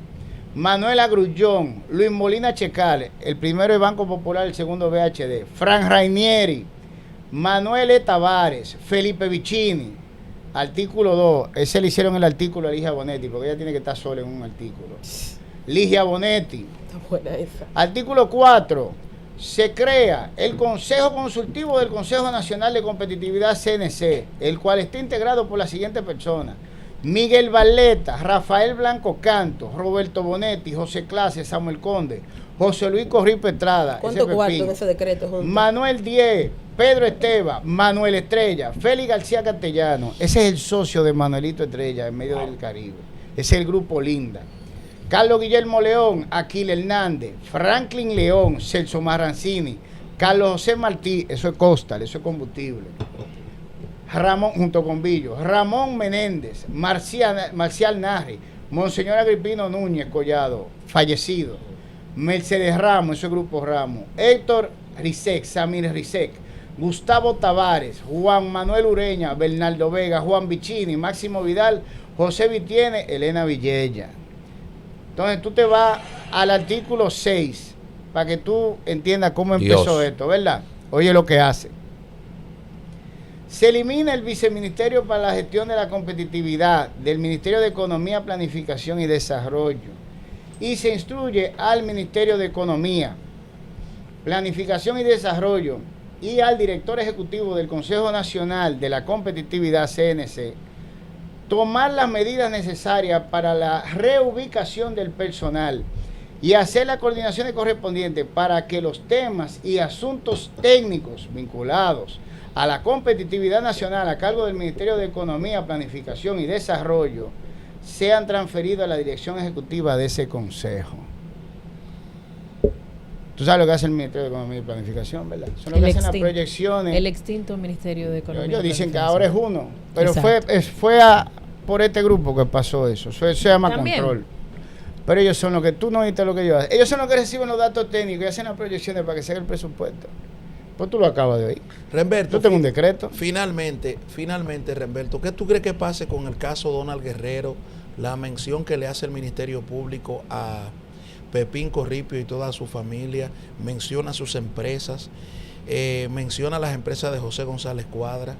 Manuela Grullón, Luis Molina Checal, el primero es Banco Popular, el segundo BHD, Fran Rainieri, Manuel E. Tavares, Felipe Vicini. Artículo 2, ese le hicieron el artículo a Ligia Bonetti, porque ella tiene que estar sola en un artículo. Ligia Bonetti, Está buena esa. Artículo 4. Se crea el Consejo Consultivo del Consejo Nacional de Competitividad CNC, el cual está integrado por las siguientes personas: Miguel Barleta, Rafael Blanco Canto, Roberto Bonetti, José Clase, Samuel Conde, José Luis Corripe Estrada, ¿Cuánto cuarto en ese decreto? Junto? Manuel Diez, Pedro Esteva, Manuel Estrella, Félix García Castellano. Ese es el socio de Manuelito Estrella en medio del Caribe. Ese es el grupo Linda. Carlos Guillermo León, Aquil Hernández, Franklin León, Celso Marrancini, Carlos José Martí, eso es Costal, eso es combustible. Ramón, junto con Billo, Ramón Menéndez, Marcial Narri, Monseñor Agripino Núñez Collado, fallecido, Mercedes Ramos, eso es Grupo Ramos, Héctor Rizek, Samir Rizek, Gustavo Tavares, Juan Manuel Ureña, Bernardo Vega, Juan Vicini, Máximo Vidal, José Vitiene, Elena Villella. Entonces tú te vas al artículo 6 para que tú entiendas cómo empezó esto, ¿verdad? Oye lo que hace. Se elimina el Viceministerio para la Gestión de la Competitividad del Ministerio de Economía, Planificación y Desarrollo y se instruye al Ministerio de Economía, Planificación y Desarrollo y al director ejecutivo del Consejo Nacional de la Competitividad CNC tomar las medidas necesarias para la reubicación del personal y hacer las coordinaciones correspondientes para que los temas y asuntos técnicos vinculados a la competitividad nacional a cargo del Ministerio de Economía, Planificación y Desarrollo sean transferidos a la dirección ejecutiva de ese consejo. Tú sabes lo que hace el Ministerio de Economía y Planificación, ¿verdad? Son lo que hacen las proyecciones. El extinto Ministerio de Economía. Ellos dicen que ahora es uno, pero fue por este grupo que pasó eso. Eso se llama ¿también? Control. Pero ellos son los que, tú no viste lo que ellos hacen. Ellos son los que reciben los datos técnicos y hacen las proyecciones para que se haga el presupuesto. Pues tú lo acabas de oír. Remberto, yo tengo un decreto. Finalmente, Remberto, ¿qué tú crees que pase con el caso Donald Guerrero? La mención que le hace el Ministerio Público a Pepín Corripio y toda su familia, menciona sus empresas, menciona las empresas de José González Cuadra.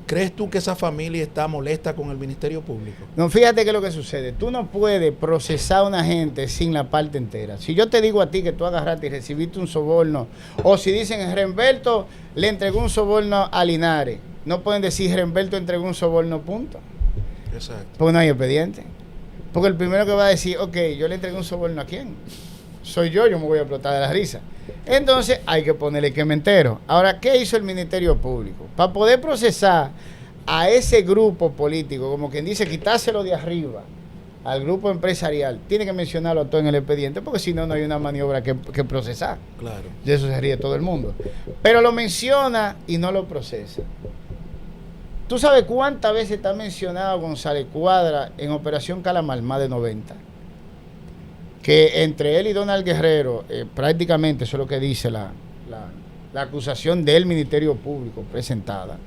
¿Crees tú que esa familia está molesta con el Ministerio Público? No, fíjate que lo que sucede. Tú no puedes procesar a una gente sin la parte entera. Si yo te digo a ti que tú agarraste y recibiste un soborno, o si dicen Remberto le entregó un soborno a Linares, no pueden decir Remberto entregó un soborno, punto. Exacto. Porque no hay expediente. Porque el primero que va a decir, ok, yo le entregué un soborno a quién. Soy yo me voy a explotar de la risa. Entonces hay que ponerle que me entero. Ahora, ¿qué hizo el Ministerio Público? Para poder procesar a ese grupo político, como quien dice, quitárselo de arriba al grupo empresarial, tiene que mencionarlo todo en el expediente, porque si no, no hay una maniobra que procesar. Claro. De eso se ríe todo el mundo. Pero lo menciona y no lo procesa. ¿Tú sabes cuántas veces está mencionado González Cuadra en Operación Calamar? Más de 90. Que entre él y Donald Guerrero, prácticamente eso es lo que dice la acusación del Ministerio Público presentada.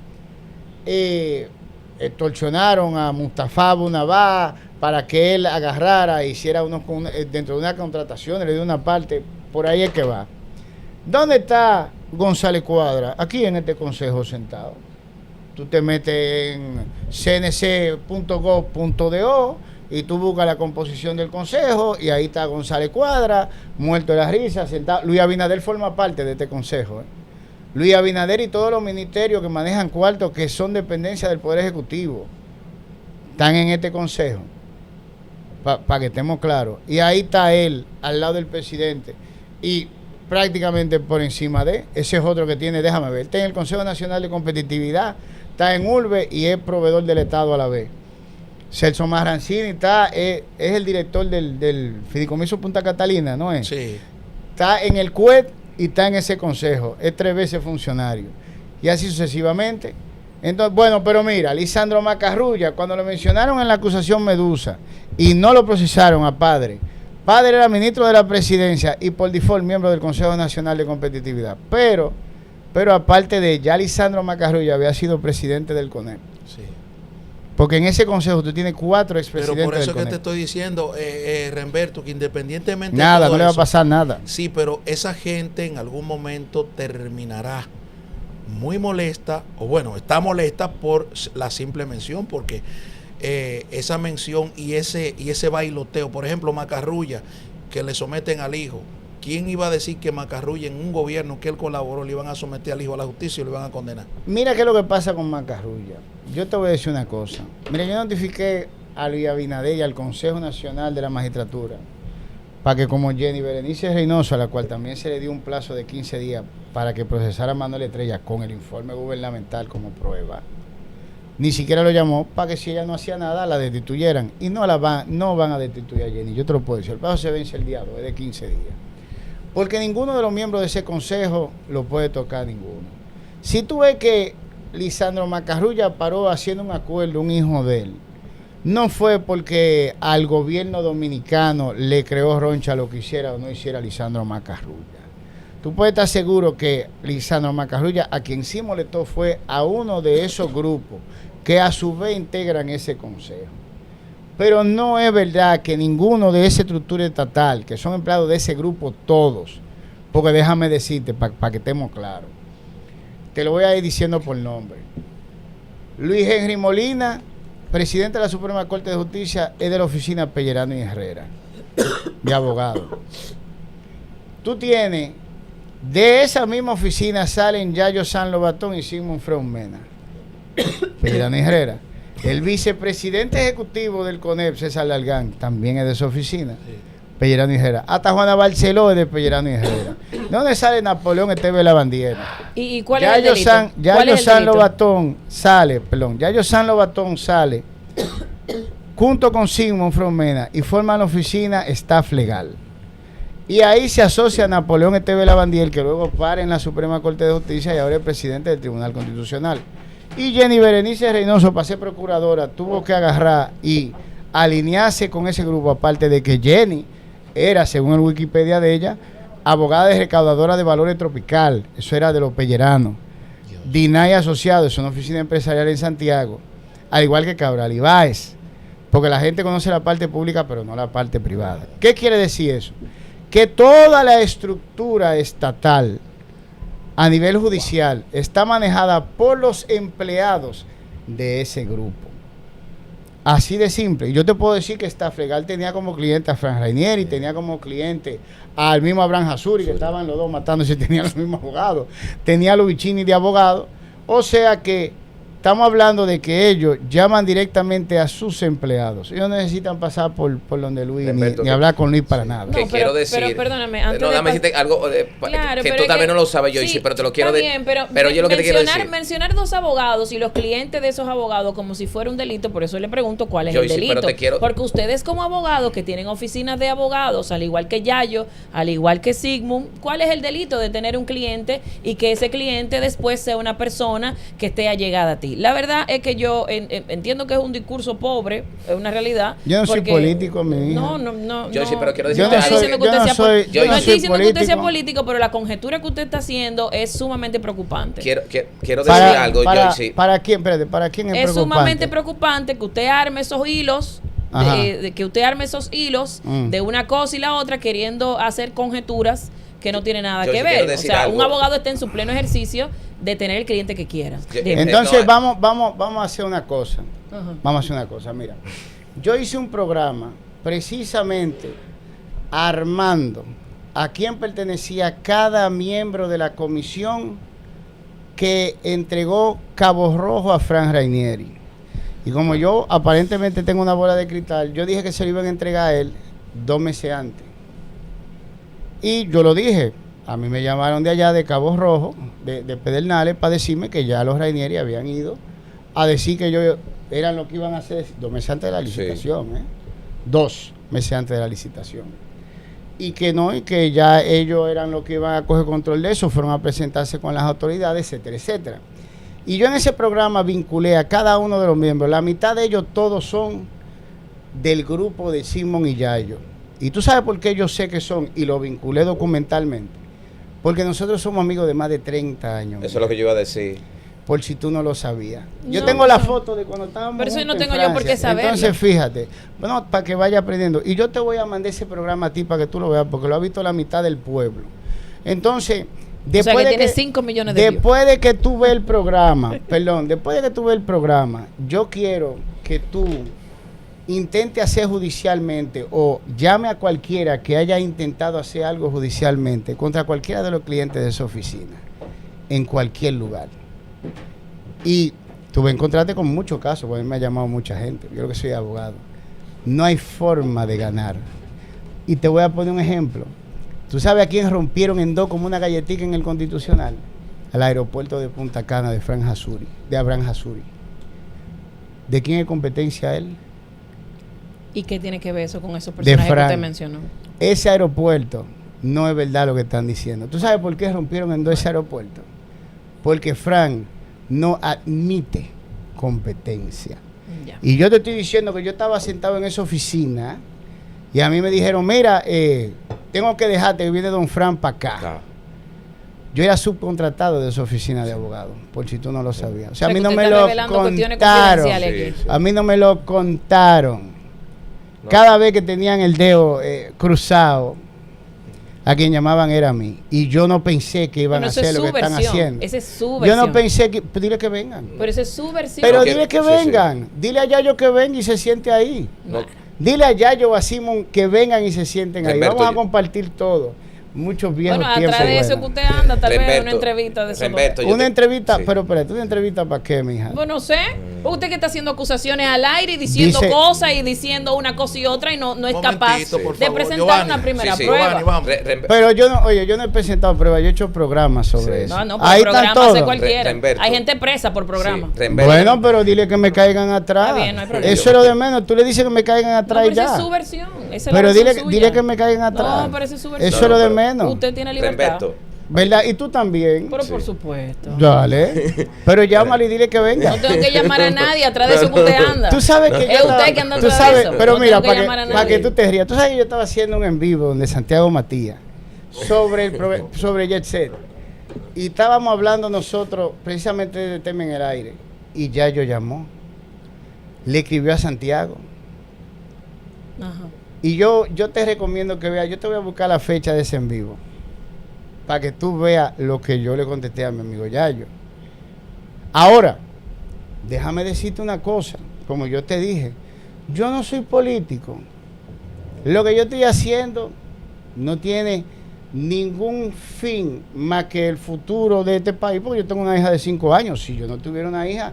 Extorsionaron a Mustafa Bunabá para que él agarrara e hiciera dentro de una contratación, le dio una parte, por ahí es que va. ¿Dónde está González Cuadra? Aquí en este consejo sentado. Tú te metes en cnc.gov.do y tú buscas la composición del consejo y ahí está González Cuadra, muerto de la risa, sentado. Luis Abinader forma parte de este consejo. Luis Abinader y todos los ministerios que manejan cuartos que son dependencia del Poder Ejecutivo están en este consejo, para que estemos claros. Y ahí está él, al lado del presidente, y prácticamente por encima de ese es otro que tiene, déjame ver, está en el Consejo Nacional de Competitividad, está en Urbe y es proveedor del Estado a la vez. Celso Marrancini es el director del Fideicomiso Punta Catalina, ¿no es? Sí. Está en el CUET y está en ese consejo, es 3 veces funcionario. Y así sucesivamente. Entonces, bueno, pero mira, Lisandro Macarrulla, cuando lo mencionaron en la acusación Medusa y no lo procesaron a Padre era ministro de la Presidencia y por default miembro del Consejo Nacional de Competitividad. Pero aparte de ya Lisandro Macarrulla había sido presidente del CONEP. Sí. Porque en ese consejo tú tienes 4 expresidentes. Pero por eso del que te estoy diciendo, Remberto, que independientemente nada, de todo no le va a eso, pasar nada. Sí, pero esa gente en algún momento terminará muy molesta, o bueno, está molesta por la simple mención, porque esa mención y ese bailoteo, por ejemplo, Macarrulla, que le someten al hijo, ¿quién iba a decir que Macarrulla en un gobierno que él colaboró le iban a someter al hijo a la justicia y lo iban a condenar? Mira qué es lo que pasa con Macarrulla. Yo te voy a decir una cosa. Mira, yo notifiqué a Luis Abinader y al Consejo Nacional de la Magistratura para que, como Jenny Berenice Reynoso, a la cual también se le dio un plazo de 15 días para que procesara a Manuel Estrella con el informe gubernamental como prueba, ni siquiera lo llamó para que si ella no hacía nada la destituyeran. Y no van a destituir a Jenny. Yo te lo puedo decir. El plazo se vence el día 2, es de 15 días. Porque ninguno de los miembros de ese consejo lo puede tocar ninguno. Si tú ves que Lisandro Macarrulla paró haciendo un acuerdo, un hijo de él, no fue porque al gobierno dominicano le creó roncha lo que hiciera o no hiciera Lisandro Macarrulla. Tú puedes estar seguro que Lisandro Macarrulla a quien sí molestó fue a uno de esos grupos que a su vez integran ese consejo. Pero no es verdad que ninguno de esa estructura estatal, que son empleados de ese grupo todos, porque déjame decirte, para que estemos claros, te lo voy a ir diciendo por nombre. Luis Henry Molina, presidente de la Suprema Corte de Justicia, es de la oficina Pellerano y Herrera, de abogado. Tú tienes, de esa misma oficina salen Yayo San Lobatón y Sigmund Freud Mena, Pellerano y Herrera. El vicepresidente ejecutivo del CONEP, César Largán, también es de su oficina, Pellerano y Herrera. Hasta Juana Barceló es de Pellerano y Herrera. ¿De dónde sale Napoleón Esteve Lavandiera? ¿Y cuál es el delito? Yayo San Lobatón sale, Yayo San Lobatón sale junto con Sigmund Freud Mena y forman la oficina Staff Legal. Y ahí se asocia a Napoleón Esteve Lavandier, que luego para en la Suprema Corte de Justicia y ahora es presidente del Tribunal Constitucional. Y Jenny Berenice Reynoso, para ser procuradora, tuvo que agarrar y alinearse con ese grupo, aparte de que Jenny era, según el Wikipedia de ella, abogada de recaudadora de valores tropical, eso era de los Pelleranos. Dinay Asociados, es una oficina empresarial en Santiago, al igual que Cabral Ibáez, porque la gente conoce la parte pública, pero no la parte privada. ¿Qué quiere decir eso? Que toda la estructura estatal a nivel judicial está manejada por los empleados de ese grupo. Así de simple. Y yo te puedo decir que Staff Legal tenía como cliente a Fran Rainieri, tenía como cliente al mismo Abraham Hasuri, que estaban los dos matándose, tenían los mismos abogados, tenía a Lubichini de abogado. O sea que estamos hablando de que ellos llaman directamente a sus empleados. Ellos no necesitan pasar por donde Luis ni hablar con Luis para nada. Que quiero decir, pero perdóname, antes dame decirte algo claro, que tú tal vez no lo sabes, yo sí, pero te lo quiero decir. Pero yo lo que te quiero decir. Mencionar dos abogados y los clientes de esos abogados como si fuera un delito, por eso le pregunto cuál es el delito. Porque ustedes como abogados que tienen oficinas de abogados, al igual que Yayo, al igual que Sigmund, ¿cuál es el delito de tener un cliente y que ese cliente después sea una persona que esté allegada a ti? La verdad es que yo entiendo que es un discurso pobre, es una realidad. Yo no soy político, mi hija. No. Yo sí, pero quiero decir, no estoy diciendo que usted sea político, político, pero la conjetura que usted está haciendo es sumamente preocupante. Quiero decir algo, Joyce. ¿Para quién? Espérate, ¿para quién es preocupante? Es sumamente preocupante que usted arme esos hilos, de una cosa y la otra, queriendo hacer conjeturas que no tiene nada que ver. O sea, un abogado está en su pleno ejercicio de tener el cliente que quiera. Entonces vamos a hacer una cosa. Vamos a hacer una cosa, mira. Yo hice un programa precisamente armando a quién pertenecía cada miembro de la comisión que entregó Cabo Rojo a Fran Rainieri. Y como yo aparentemente tengo una bola de cristal, yo dije que se lo iban a entregar a él 2 meses antes. Y yo lo dije, a mí me llamaron de allá de Cabo Rojo, de Pedernales, para decirme que ya los Rainieri habían ido a decir que ellos eran lo que iban a hacer 2 meses antes de la licitación, 2 meses antes de la licitación. Y que no, y que ya ellos eran lo que iban a coger control de eso, fueron a presentarse con las autoridades, etcétera, etcétera. Y yo en ese programa vinculé a cada uno de los miembros, la mitad de ellos todos son del grupo de Simón y Yayo. Y tú sabes por qué yo sé que son, y lo vinculé documentalmente. Porque nosotros somos amigos de más de 30 años. Eso es lo que yo iba a decir. Por si tú no lo sabías. Yo tengo la foto de cuando estábamos. Pero eso no tengo yo por qué saberlo. Entonces, fíjate, bueno, para que vaya aprendiendo. Y yo te voy a mandar ese programa a ti para que tú lo veas, porque lo ha visto la mitad del pueblo. Entonces, después de tiene 5 millones de después de que tú veas el programa, después de que tú veas el programa, yo quiero que tú intente hacer judicialmente o llame a cualquiera que haya intentado hacer algo judicialmente contra cualquiera de los clientes de esa oficina, en cualquier lugar. Y tú vas a encontrarte con muchos casos, porque a mí me ha llamado mucha gente, yo lo que soy abogado. No hay forma de ganar. Y te voy a poner un ejemplo. ¿Tú sabes a quién rompieron en dos como una galletita en el Constitucional? Al aeropuerto de Punta Cana de Abraham Hasuri. ¿De quién es competencia él? ¿Y qué tiene que ver eso con esos personajes que usted mencionó? Ese aeropuerto no es verdad lo que están diciendo. ¿Tú sabes por qué rompieron en dos ese aeropuerto? Porque Frank no admite competencia. Ya. Y yo te estoy diciendo que yo estaba sentado en esa oficina y a mí me dijeron, mira, tengo que dejarte, que viene don Fran para acá. Ah. Yo era subcontratado de esa oficina de abogados, por si tú no lo sabías. O sea, a mí no me lo contaron. Sí. A mí no me lo contaron. No. Cada vez que tenían el dedo cruzado, a quien llamaban era a mí. Y yo no pensé que iban a hacer lo que están haciendo. Esa es su versión. Yo no pensé que... Pues dile que vengan. Pero esa es su versión. Pero dile que vengan. Sí. Dile a Yayo que venga y se siente ahí. No. Dile a Yayo o a Simón que vengan y se sienten ahí. Vamos a compartir todo. Muchos viejos tiempos. Bueno, atrás de eso que usted anda, tal vez una entrevista de eso. Una entrevista, sí. Pero espérate, ¿una entrevista para qué, mija? Bueno, no sé. Usted que está haciendo acusaciones al aire y diciendo cosas y diciendo una cosa y otra y no es capaz de presentar Giovanni, una primera prueba. Giovanni, pero yo no he presentado pruebas, yo he hecho programas sobre eso. No, por programa hace cualquiera. Hay gente presa por programa. Sí, bueno, pero dile que me caigan atrás. Está bien, no hay problema. Eso es lo de menos. Tú le dices que me caigan atrás y ya. Esa es su versión. Pero dile que me caigan atrás. No, pero esa es su versión. Eso es lo de menos. Usted tiene libertad. ¿Verdad? Y tú también. Pero por supuesto. Dale. Pero llámale y dile que venga. No tengo que llamar a nadie atrás de eso que usted anda. Tú sabes que es usted que anda atrás de eso. Pero no mira, para que tú te rías. Tú sabes que yo estaba haciendo un en vivo de Santiago Matías sobre Jet Set. Y estábamos hablando nosotros precisamente de tema en el aire. Y Yayo llamó. Le escribió a Santiago. Ajá. Y yo te recomiendo que veas. Yo te voy a buscar la fecha de ese en vivo, para que tú veas lo que yo le contesté a mi amigo Yayo. Ahora, déjame decirte una cosa, como yo te dije, yo no soy político. Lo que yo estoy haciendo no tiene ningún fin más que el futuro de este país, porque yo tengo una hija de 5 años. Si yo no tuviera una hija,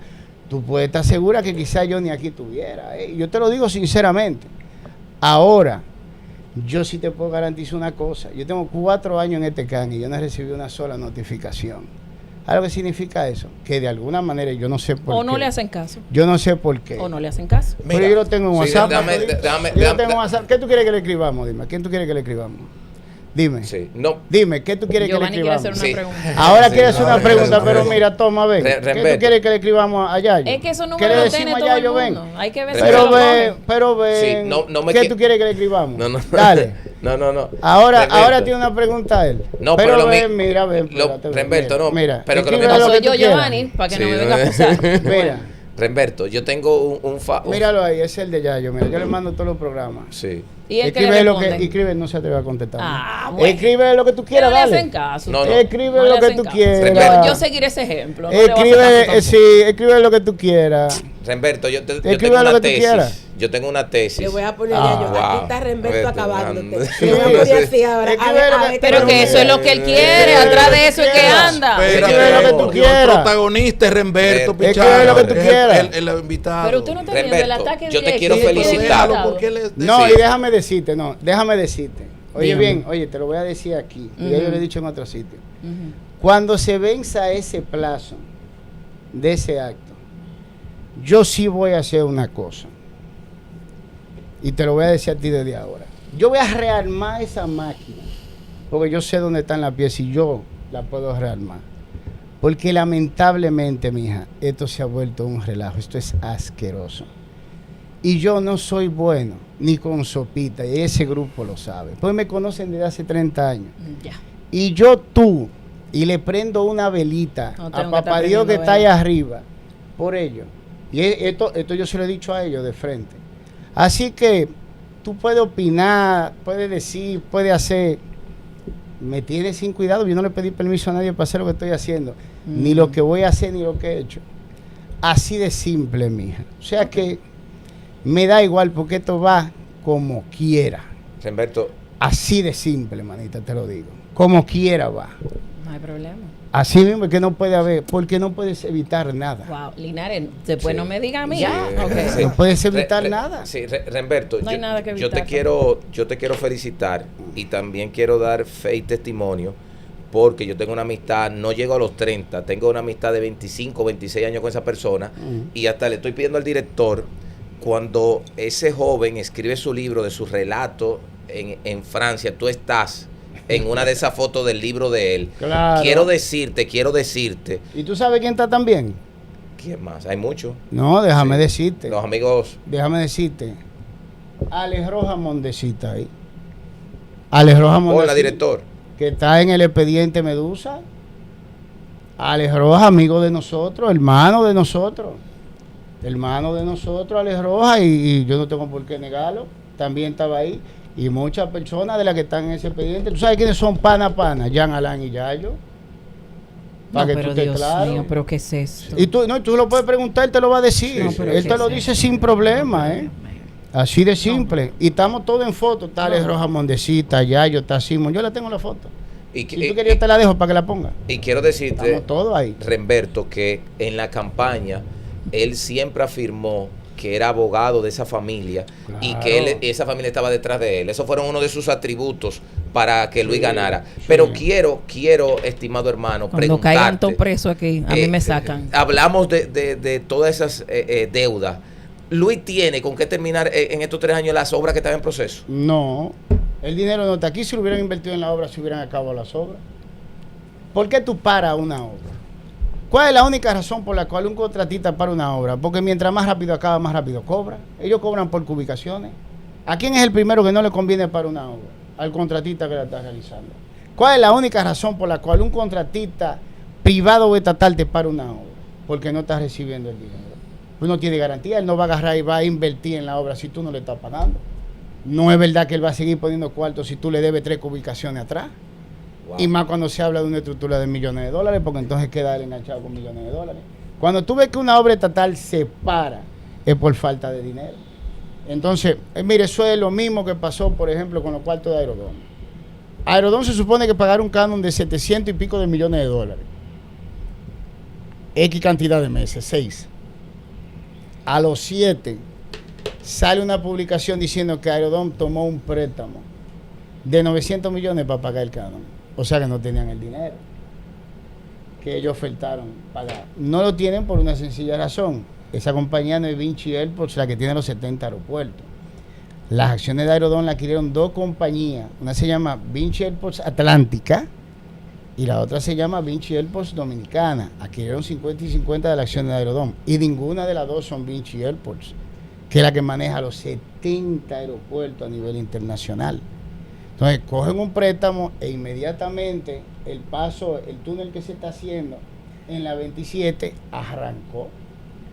tú puedes estar segura que quizás yo ni aquí estuviera. Yo te lo digo sinceramente. Ahora, yo sí te puedo garantizar una cosa. Yo tengo 4 años en este CAN y yo no he recibido una sola notificación. ¿Sabes lo que significa eso? Que de alguna manera yo no sé por qué. O no le hacen caso. Yo no sé por qué. O no le hacen caso. Pero yo lo tengo en WhatsApp. Yo lo tengo en WhatsApp. ¿Qué tú quieres que le escribamos? Dime. ¿A quién tú quieres que le escribamos? Dime. Sí. No. Dime, ¿qué tú quieres Giovanni que le escribamos? Quiere hacer una pregunta. Ahora quiere hacer una pregunta, pero mira, toma, ven. ¿Qué tú quieres que le escribamos a Yayo? Es que eso no lo tiene todo el mundo. Hay que ver si pero ven. ¿Qué tú quieres que le escribamos? No. Dale. No. Ahora tiene una pregunta a él. No, pero ven, mira, ven. Remberto, no. Mira, pero que lo que soy yo, Giovanni, para que no me venga a acusar. Mira. Remberto, yo tengo un míralo ahí, ese es el de Yayo. Mira, yo le mando todos los programas. Sí. ¿Y escribe lo que escribe, no se atreve a contestar. Bueno. Escribe lo que tú quieras, no dale. Le hacen caso. No. Escribe lo que tú quieras. Yo seguiré ese ejemplo. No escribe lo que tú quieras. Remberto, yo tengo una tesis. Yo tengo una tesis. Le voy a poner aquí está Remberto acabándote. Sí. Yo voy a poner así ahora. Pero que eso es lo que él quiere. Atrás de eso es que anda. Escribe lo que tú quieras. El protagonista es Remberto. Escribe lo que tú quieras. El invitado. Pero tú no te entiendes el ataque yo te quiero felicitar. No, y déjame decirte. Oye, bien, te lo voy a decir aquí. Ya yo lo he dicho en otro sitio. Cuando se venza ese plazo de ese acto, yo sí voy a hacer una cosa. Y te lo voy a decir a ti desde ahora. Yo voy a rearmar esa máquina, porque yo sé dónde están las piezas y yo la puedo rearmar. Porque lamentablemente, mija, esto se ha vuelto un relajo. Esto es asqueroso. Y yo no soy bueno, ni con sopita, y ese grupo lo sabe. Pues me conocen desde hace 30 años. Ya. Y y le prendo una velita a Papá Dios que está ahí arriba, por ello. Y esto yo se lo he dicho a ellos de frente. Así que tú puedes opinar, puedes decir, puedes hacer. Me tienes sin cuidado. Yo no le pedí permiso a nadie para hacer lo que estoy haciendo. Ni lo que voy a hacer, ni lo que he hecho. Así de simple, mija. O sea que Me da igual porque esto va como quiera. Remberto. Así de simple, manita, te lo digo. Como quiera va. No hay problema. Así mismo que no puede haber, porque no puedes evitar nada. Wow, Linares, después no me diga a mí. Sí, Okay. Sí. No puedes evitar nada. Sí, Remberto, no hay nada que evitar, yo te quiero felicitar y también quiero dar fe y testimonio porque yo tengo una amistad, no llego a los 30, tengo una amistad de 25, 26 años con esa persona y hasta le estoy pidiendo al director, cuando ese joven escribe su libro de su relato en Francia, tú estás en una de esas fotos del libro de él. Claro. Quiero decirte. ¿Y tú sabes quién está también? ¿Quién más? Hay muchos. No, déjame decirte. Los amigos. Déjame decirte. Alex Rojas Mondesita ahí. Alex Rojas Mondesita. Hola, director. Que está en el expediente Medusa. Alex Rojas, amigo de nosotros, hermano de nosotros. Hermano de nosotros, Alex Rojas, y yo no tengo por qué negarlo. También estaba ahí. Y muchas personas de las que están en ese expediente. ¿Tú sabes quiénes son pana? Jean Alain y Yayo. Para que tú estés claro. Mío, pero ¿qué es esto? Y tú lo puedes preguntar, él te lo va a decir. Sí, él te lo dice sin problema, Así de simple. Y estamos todos en foto. Está Alex Rojas Mondesita, Yayo, está Simón. Yo la tengo en la foto. Si tú querías, te la dejo para que la ponga. Y quiero decirte, estamos todos ahí. Remberto, que en la campaña él siempre afirmó que era abogado de esa familia, claro, y que esa familia estaba detrás de él. Esos fueron uno de sus atributos para que Luis ganara. Pero quiero, estimado hermano, cuando caigan todos presos aquí, a mí me sacan. Hablamos de todas esas deudas. Luis tiene con qué terminar en estos 3 años las obras que estaban en proceso. No, el dinero no está aquí. Si lo hubieran invertido en la obra, si hubieran acabado las obras. ¿Por qué tú paras una obra? ¿Cuál es la única razón por la cual un contratista para una obra? Porque mientras más rápido acaba, más rápido cobra. Ellos cobran por cubicaciones. ¿A quién es el primero que no le conviene para una obra? Al contratista que la está realizando. ¿Cuál es la única razón por la cual un contratista privado o estatal te para una obra? Porque no está recibiendo el dinero. Pues no tiene garantía, él no va a agarrar y va a invertir en la obra si tú no le estás pagando. No es verdad que él va a seguir poniendo cuartos si tú le debes 3 cubicaciones atrás. Wow. Y más cuando se habla de una estructura de millones de dólares, porque entonces queda él enganchado con millones de dólares. Cuando tú ves que una obra estatal se para, es por falta de dinero. Entonces, mire, eso es lo mismo que pasó, por ejemplo, con los cuartos de Aerodón. Aerodón se supone que pagaron un canon de 700 y pico de millones de dólares. X cantidad de meses, 6. A los 7 sale una publicación diciendo que Aerodón tomó un préstamo de 900 millones para pagar el canon. O sea que no tenían el dinero que ellos ofertaron pagar. No lo tienen por una sencilla razón. Esa compañía no es Vinci Airports la que tiene los 70 aeropuertos. Las acciones de Aerodón las adquirieron 2 compañías. Una se llama Vinci Airports Atlántica y la otra se llama Vinci Airports Dominicana. Adquirieron 50 y 50 de las acciones de Aerodón. Y ninguna de las dos son Vinci Airports, que es la que maneja los 70 aeropuertos a nivel internacional. Entonces cogen un préstamo e inmediatamente el túnel que se está haciendo en la 27 arrancó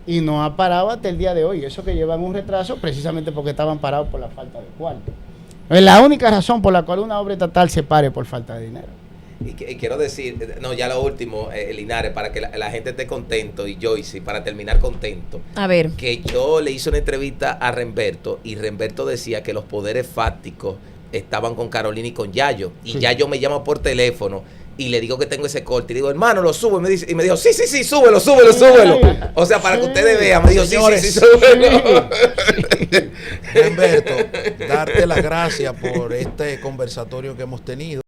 y no ha parado hasta el día de hoy. Eso que llevan un retraso precisamente porque estaban parados por la falta de cuarto. Es la única razón por la cual una obra estatal se pare por falta de dinero. Y quiero decir, ya lo último, Linares, para que la gente esté contento, y Joyce, para terminar contento. A ver. Que yo le hice una entrevista a Remberto y Remberto decía que los poderes fácticos estaban con Carolina y con Yayo. Y Yayo me llama por teléfono y le digo que tengo ese corte. Y digo, hermano, lo subo. Y me dijo, sí, súbelo. O sea, para que ustedes vean. Me dijo, sí, súbelo. Humberto, darte las gracias por este conversatorio que hemos tenido.